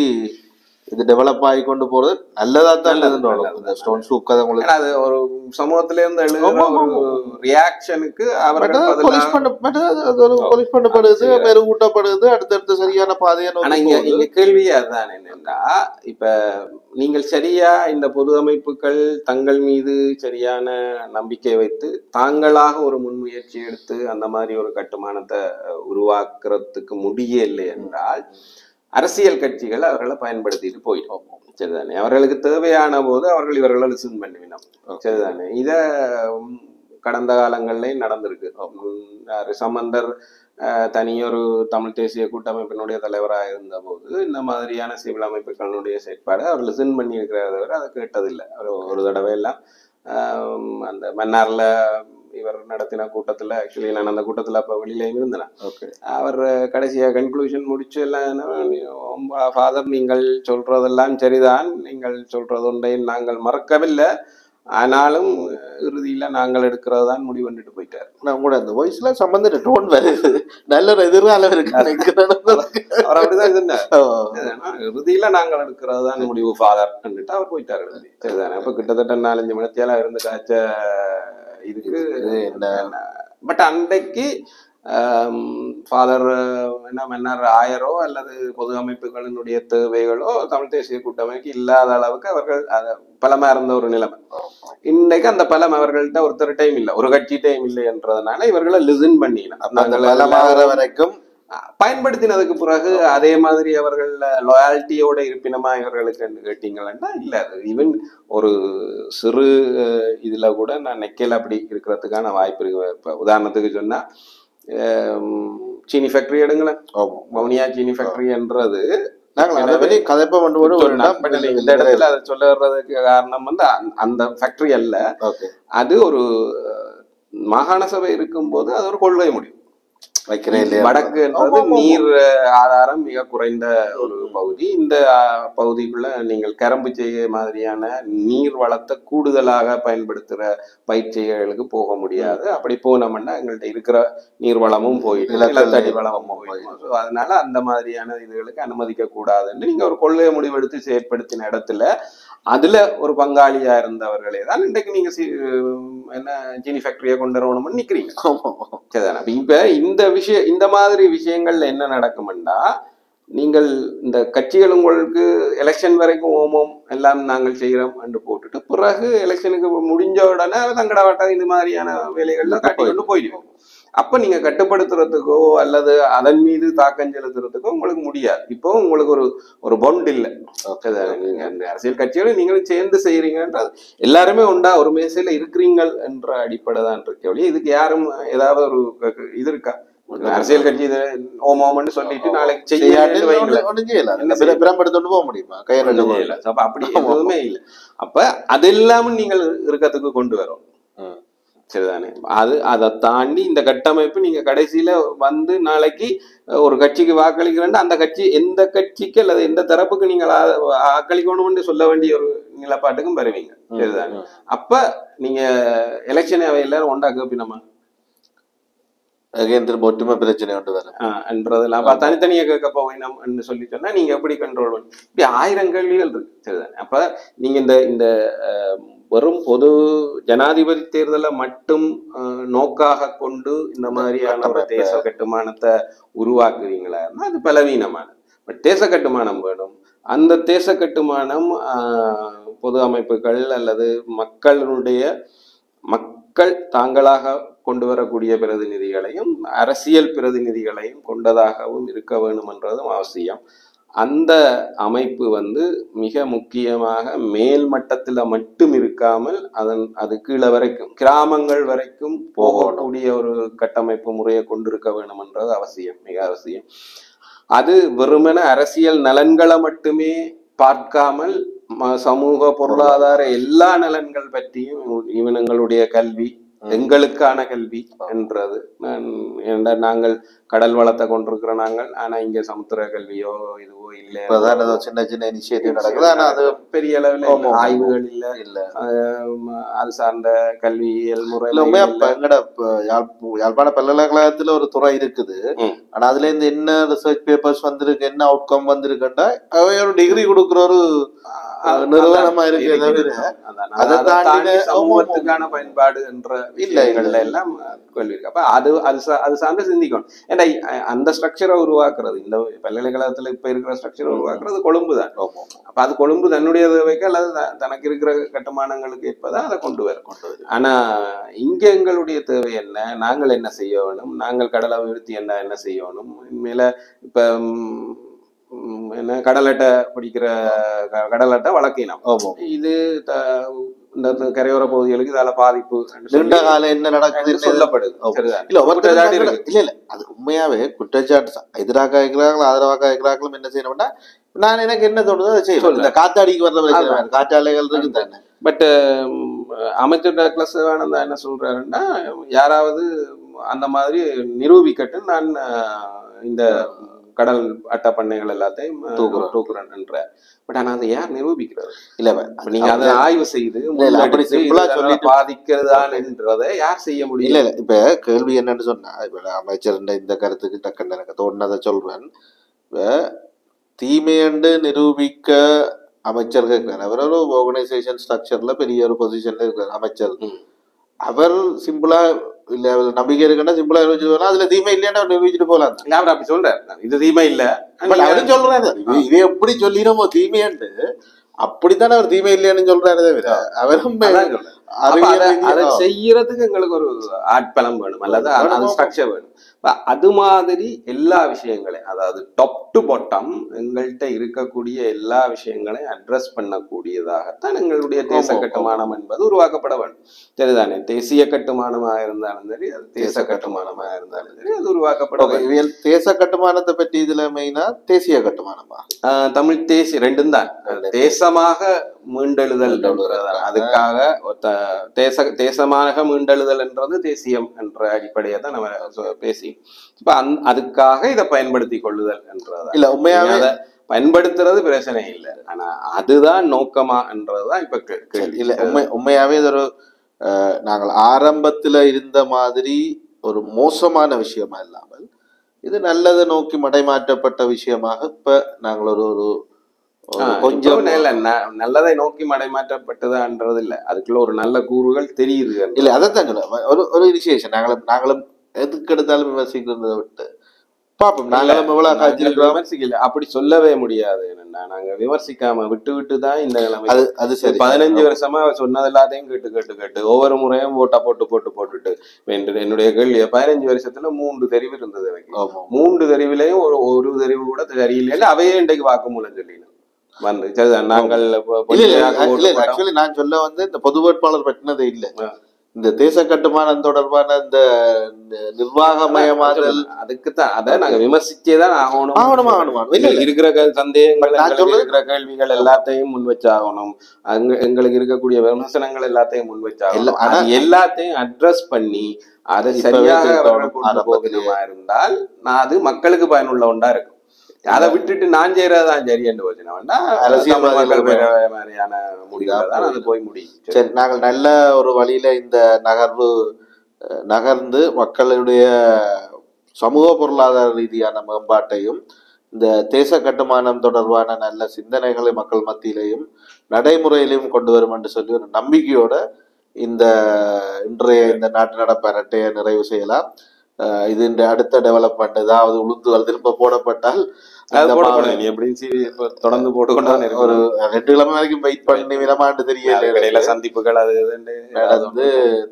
இது டெவலப் ஆகி கொண்டு போறது நல்லதா தான் இந்த ஸ்டோன் சூப் கதை உங்களுக்கு அது ஒரு சமூகத்தில இருந்து எழுதுற ஒரு ரியாக்ஷனுக்கு அவர்கள் பண்ணப்படுது, மெருகூட்டப்படுது, அடுத்தடுத்து சரியான பாதையை. ஆனா இங்க கேள்வியே அதுதான் என்னன்னா, இப்ப நீங்கள் சரியா இந்த பொது அமைப்புகள் தங்கள் மீது சரியான நம்பிக்கை வைத்து தாங்களாக ஒரு முன்முயற்சி எடுத்து அந்த மாதிரி ஒரு கட்டுமானத்தை உருவாக்குறதுக்கு முடியலை என்றால் அரசியல் கட்சிகள் அவர்களை பயன்படுத்திட்டு போயிட்டோம். சரிதானே? அவர்களுக்கு தேவையான போது அவர்கள் இவர்களை லிசன் பண்ணிவினோம். சரிதானே? இத கடந்த காலங்கள்லயும் நடந்திருக்கு. சம்பந்தர் தனியொரு தமிழ் தேசிய கூட்டமைப்பினுடைய தலைவராக இருந்த போது இந்த மாதிரியான சிவில் அமைப்புகளுடைய செயற்பாடு அவர் லிசன் பண்ணி இருக்கிறத தவிர அதை கேட்டதில்லை. அவர் ஒரு தடவை எல்லாம் அந்த மன்னார்ல இவர் நடத்தின கூட்டத்துல, ஆக்சுவலி நான் அந்த கூட்டத்துல அப்ப வெளியிலையும் இருந்தேன். அவர் கடைசியா கன்க்ளூஷன் முடிச்சு எல்லாம், ஃபாதர் நீங்கள் சொல்றதெல்லாம் சரிதான், நீங்கள் சொல்றது ஒன்றை நாங்கள் மறக்கவில்லை, ஆனாலும் இறுதியில நாங்கள் எடுக்கிறது தான் முடிவு பண்ணிட்டு போயிட்டாரு. நான் கூட அந்த வாய்ஸ்ல சம்பந்த டோன் வருது, நல்ல ஒரு எதிர்காலம் இருக்கு அவர் அப்படிதான் இருந்தார். இறுதியில நாங்கள் எடுக்கிறது தான் முடிவு ஃபாதர் பண்ணிட்டு அவர் போயிட்டாரு. சரிதானே? அப்ப கிட்டத்தட்ட 4-5 மணித்தியால இருந்து காய்ச்ச இதுக்கு. பட் அன்றைக்கு ஃபாதர் மன்னர் ஆயரோ அல்லது பொது அமைப்புகளினுடைய தேவைகளோ தமிழ் தேசிய கூட்டமைக்கு இல்லாத அளவுக்கு அவர்கள் பலமா இருந்த ஒரு நிலைமை. இன்றைக்கு அந்த பலம் அவர்கள்ட்ட ஒருத்தர் டைம் இல்லை, ஒரு கட்சி டைம் இல்லை என்றதுனால இவர்களை லிசன் பண்ணினாங்க வரைக்கும் பயன்படுத்தினதுக்கு பிறகு அதே மாதிரி அவர்கள் லாயாலிட்டியோட இருப்பினமா இவர்களுக்கு கேட்டீங்கன்னா இல்ல. ஈவன் ஒரு சிறு இதுல கூட நான் நெக்கையில் அப்படி இருக்கிறதுக்கான வாய்ப்பு இருக்கு. இப்ப உதாரணத்துக்கு சொன்னா சீனி ஃபேக்டரி எடுங்களேன், வவுனியா சீனி ஃபேக்டரி என்றது இந்த இடத்துல அதை சொல்லுறதுக்கு காரணம் வந்து அந்த ஃபேக்டரி அல்ல, அது ஒரு மாகாண சபை இருக்கும் போது அது ஒரு கொள்கை முடிவு. வடக்கு என்பது நீர் ஆதாரம் மிக குறைந்த ஒரு பகுதி. இந்த பகுதிக்குள்ள நீங்கள் கரும்பு செய்ய மாதிரியான நீர் வளத்தை கூடுதலாக பயன்படுத்துற பயிற்சிகளுக்கு போக முடியாது. அப்படி போனோம்னா எங்கள்கிட்ட இருக்கிற நீர் வளமும் போயிட்டு நிலத்தடி வளமும் போயிடும். அதனால அந்த மாதிரியான இதுகளுக்கு அனுமதிக்க கூடாதுன்னு நீங்க ஒரு கொள்கை முடிவெடுத்து செயற்படுத்தின இடத்துல அதுல ஒரு பங்காளியா இருந்தவர்களே தான் இன்றைக்கு நீங்க என்ன சீனி ஃபேக்டரியை கொண்டு வரணும்னு நிக்கிறீங்க. இப்ப இந்த மாதிரி விஷயங்கள்ல என்ன நடக்கும்னா, நீங்கள் இந்த கட்சிகள் உங்களுக்கு எலெக்ஷன் வரைக்கும் ஓமம் எல்லாம் நாங்கள் செய்யறோம் என்று போட்டுட்டு பிறகு எலெக்ஷனுக்கு முடிஞ்ச உடனே தங்கடவாட்டா இந்த மாதிரியான வேலைகள்ல காட்டி கொண்டு போயிடுவோம். அப்ப நீங்க கட்டுப்படுத்துறதுக்கோ அல்லது அதன் மீது தாக்கம் செலுத்துறதுக்கோ உங்களுக்கு முடியாது. இப்போ உங்களுக்கு ஒரு பொண்ட் இல்லை. நீங்க அந்த அரசியல் கட்சிகளும் நீங்களும் சேர்ந்து செய்யறீங்கன்றது எல்லாருமே உண்டா ஒரு மேசையில இருக்கிறீங்கள் என்ற அடிப்படை தான் இருக்க வழி. இதுக்கு யாரும் ஏதாவது ஒரு இது இருக்கா? அரசியல் கட்சி இது ஓமோம்னு சொல்லிட்டு நாளைக்கு செய்யப்படுத்திட்டு போக முடியுமா? அப்ப அப்படி எதுவுமே இல்லை. அப்ப அது இல்லாம நீங்கள் இருக்கிறதுக்கு கொண்டு வரும். சரிதானே? அதை தாண்டி இந்த கட்டமைப்பு நீங்க கடைசியில வந்து நாளைக்கு ஒரு கட்சிக்கு வாக்களிக்கிறேன், அந்த கட்சி எந்த கட்சிக்கு அல்லது எந்த தரப்புக்கு நீங்கள் வாக்களிக்கணும்னு சொல்ல வேண்டிய ஒரு நிலப்பாட்டுக்கும் வருவீங்க. சரிதானே? அப்ப நீங்க எலெக்ஷன் எல்லாரும் ஒண்டா கேப்பினமா ஒற்றுமை பிரச்சனை என்றதெல்லாம் தனித்தனியா கேட்க போவேன் சொல்லி சொன்னா நீங்க எப்படி கண்ட்ரோல் பண்ணி இப்படி 1000 கேள்விகள் இருக்கு. சரிதானே? அப்ப நீங்க இந்த வெறும் பொது ஜனாதிபதி தேர்தலை மட்டும் நோக்காக கொண்டு இந்த மாதிரியான ஒரு தேச கட்டுமானத்தை உருவாக்குறீங்களா? அது பலவீனமான தேச கட்டுமானம் வேணும். அந்த தேச கட்டுமானம் பொது அமைப்புகள் அல்லது மக்கள் தாங்களாக கொண்டு வரக்கூடிய பிரதிநிதிகளையும் அரசியல் பிரதிநிதிகளையும் கொண்டதாகவும் இருக்க வேண்டும் என்றதும் அவசியம். அந்த அமைப்பு மிக முக்கியமாக மேல் மட்டத்துல மட்டும் இருக்காமல் அது கீழே வரைக்கும் கிராமங்கள் வரைக்கும் போகக்கூடிய ஒரு கட்டமைப்பு முறையை கொண்டிருக்க வேண்டும் என்றது அவசியம், மிக அவசியம். அது வெறுமன அரசியல் நலன்களை மட்டுமே பார்க்காமல் சமூக பொருளாதார எல்லா நலன்கள் பற்றியும் இவனங்களுடைய கல்வி எங்களுக்கான கல்வி என்றது. நாங்கள் கடல் வளத்தை கொண்டிருக்கிற நாங்கள், ஆனா இங்க சமுத்திர கல்வியோ இதுவோ இல்ல. சின்ன சின்ன இனிஷியேட்டிவ் நடக்குது, ஆனா அது பெரிய அளவுல ஆய்வுகள் இல்ல. அது சார்ந்த கல்வியியல் முறை எங்கட யாழ்ப்பாண பல்கலைக்கழகத்துல ஒரு துறை இருக்குது. ஆனா அதுல இருந்து என்ன ரிசர்ச் பேப்பர்ஸ் வந்திருக்கு, என்ன அவுட்கம் வந்திருக்குன்னா அவை ஒரு டிகிரி கொடுக்குற ஒரு நிறுவனமா இருக்கு. சமூகத்துக்கான பயன்பாடு என்ற இல்ல எல்லாம் கேள்வி இருக்கு. அப்ப அது சார்ந்து சிந்திக்கணும். ஏன்னா அந்த ஸ்ட்ரக்சரை உருவாக்குறது, இந்த பல்கலைக்கழகத்துல இப்ப இருக்கிற ஸ்ட்ரக்சரை உருவாக்குறது கொழும்பு தான். அப்ப அது கொழும்பு தன்னுடைய தேவைக்கு அல்லது தனக்கு இருக்கிற கட்டுமானங்களுக்கு ஏற்பதான் அதை கொண்டு வரும். ஆனா இங்க எங்களுடைய தேவை என்ன, நாங்கள் என்ன செய்ய வேணும், நாங்கள் கடல் அபிவிருத்தி என்ன செய்யணும், மேல இப்ப என்ன கடல் அட்டை பிடிக்கிற கடல் அட்டை வழக்கினம் இது இந்த கரையோர பகுதிகளுக்கு இதால பாதிப்பு நீண்ட காலம் என்ன நடக்குது சொல்லப்படுது. இல்ல அது உண்மையாவே குற்றச்சாட்டு எதிராக இருக்கிறார்கள் ஆதரவாக இருக்கிறார்களும் என்ன செய்யணும்னா, நான் எனக்கு என்ன தோணுதோ அதை செய்யணும். இந்த காத்தாடிக்கு வர்ற காற்றாலைகள் இருக்கு தானே. பட் அமைச்சர் டாக்லஸ் வேணும் என்ன சொல்றாருன்னா, யாராவது அந்த மாதிரி நிரூபிக்கட்டு நான் இந்த கடல் அட்டை பண்ணைகள் எல்லாத்தையும் தூக்குறேன். பட் ஆனா அதை யார் நிரூபிக்கிறது? இல்ல நீங்க அதை ஆய்வு செய்து பாதிக்கிறதான்றதை யார் செய்ய முடியும்? இல்ல இப்ப கேள்வி என்னன்னு சொன்னா, இப்ப அமைச்சர் இந்த கருத்துக்கு டக்குன்னு எனக்கு தோணுனதை சொல்றேன். இப்ப தீமையண்டு நிரூபிக்க அமைச்சர் கேட்கிறார். அவர் ஒரு ஆர்கனைசேஷன் ஸ்ட்ரக்சர்ல பெரிய ஒரு பொசிஷன்ல இருக்கிறார் அமைச்சர். அவர் சிம்பிளா இல்ல நம்பிக்கை இருக்குன்னா சிம்பிளா நிரூபிச்சுட்டு அதுல தீமை இல்லையா நிரூபிச்சுட்டு போலாம். நான் அப்படி சொல்றேன், இது தீமை இல்ல அவரும் சொல்றாரு. இதை எப்படி சொல்லிடுமோ தீமையாண்டு, அப்படித்தானே அவர் தீமை இல்லையான்னு சொல்றாரு தவிர அவரும் அதை செய்யறதுக்கு எங்களுக்கு ஒரு ஆட்பலம் வேணும் அல்லது அது ஸ்ட்ரக்சர் வேணும். அது மாதிரி எல்லா விஷயங்களையும், அதாவது டாப் டு பாட்டம் எங்கள்கிட்ட இருக்கக்கூடிய எல்லா விஷயங்களையும் அட்ரஸ் பண்ணக்கூடியதாகத்தான் எங்களுடைய தேச கட்டுமானம் என்பது உருவாக்கப்பட வேண்டும். சரிதானே? தேசிய கட்டுமானமாக இருந்தாலும் சரி, அது தேச கட்டுமானமாக இருந்தாலும் சரி, அது உருவாக்கப்பட வேண்டும். தேச கட்டுமானத்தை பற்றி இதுல மெயினா தேசிய கட்டுமானமா தமிழ் தேசிய ரெண்டும் தான். தேசமாக மீண்டெழுதல், அதுக்காக தேசமாக மீண்டெழுதல் என்றது தேசியம் என்ற அடிப்படையை தான் நம்ம பேசி இப்ப அதுக்காக இதை பயன்படுத்தி கொள்ளுதல் என்றது இல்ல. உண்மையாவே பயன்படுத்துறது பிரச்சனை இல்லை, ஆனா அதுதான் நோக்கமா என்றதுதான் இப்ப இல்ல. உண்மையாவே இது ஒரு நாங்கள் ஆரம்பத்துல இருந்த மாதிரி ஒரு மோசமான விஷயமா இல்லாமல் இது நல்லதை நோக்கி மடைமாற்றப்பட்ட விஷயமாக இப்ப நாங்கள் ஒரு கொஞ்சம் நல்லதை நோக்கி மடைமாற்றப்பட்டதுன்றது இல்ல, அதுக்குள்ள ஒரு நல்ல கூறுகள் தெரியுது இல்ல. அதைத்தான் சொல்ல ஒரு இனிஷியேஷன் நாங்களும் எதுக்கு எடுத்தாலும் விமர்சிக்கிறத விட்டு பாப்போம். நாங்களும் விமர்சிக்கல, அப்படி சொல்லவே முடியாது. என்னன்னா நாங்க விமர்சிக்காம விட்டு தான் இந்த நிலைமை. அது சரி. 15 வருஷமா சொன்னது எல்லாத்தையும் கேட்டு ஒவ்வொரு முறையும் ஓட்டா போட்டுட்டு என்னுடைய கேள்வி 15 வருஷத்துல 3 தெரிவு இருந்தது. 3 தெரிவிலையும் ஒரு தெரிவு கூட சரியில்லை, அவையே இன்றைக்கு வாக்குமூலம் சொல்லிடணும் வந்து. நாங்கள் நான் சொல்ல இந்த பொது வேட்பாளர் பற்றினது இல்லை, இந்த தேச கட்டுமானம் தொடர்பான இந்த நிர்வாகமயமாதல் அதுக்குத்தான் அதை நாங்க விமர்சிச்சேதான் ஆகணும். இருக்கிற சந்தேகங்கள், இருக்கிற கேள்விகள் எல்லாத்தையும் முன் வச்சாகணும். எங்களுக்கு இருக்கக்கூடிய விமர்சனங்கள் எல்லாத்தையும் முன் வச்சாகணும். எல்லாத்தையும் அட்ரஸ் பண்ணி அதை சரியாக கொண்டு போகணுமா இருந்தால் அது மக்களுக்கு பயனுள்ள ஒன்றா இருக்கும். அதை விட்டுட்டு நான் செய்யறதுதான் சரி என்று போச்சுன்னா மாதிரியான முடிவுதான் அது போய் முடியும். சரி, நாங்கள் நல்ல ஒரு வழியில இந்த நகர்ந்து மக்களுடைய சமூக பொருளாதார ரீதியான மேம்பாட்டையும் இந்த தேச கட்டுமானம் தொடர்பான நல்ல சிந்தனைகளை மக்கள் மத்தியிலையும் நடைமுறையிலையும் கொண்டு வரும் என்று சொல்லி ஒரு நம்பிக்கையோட இன்றைய இந்த நாட்டு நடப்பு அரட்டையை நிறைவு செய்யலாம். இது இந்த அடுத்த டெவலப்மெண்ட் ஏதாவது உளுந்துகள் திரும்ப போடப்பட்டால் தொடர்ந்து போட்டுக்கொண்டு ஒரு 2 கிழமை வரைக்கும் வெயிட் பண்ணி விடமாண்டு தெரியல. சந்திப்புகள் அது நடந்து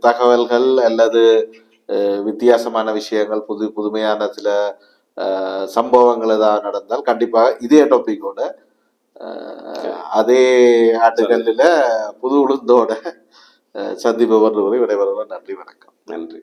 தகவல்கள் அல்லது வித்தியாசமான விஷயங்கள் புதுமையான சில சம்பவங்கள் ஏதாவது நடந்தால் கண்டிப்பாக இதே டாபிக்கோட அதே ஆட்டுகளில புது உளுந்தோட சந்திப்பு வருவதை விடைபெறுவோம். நன்றி, வணக்கம். நன்றி.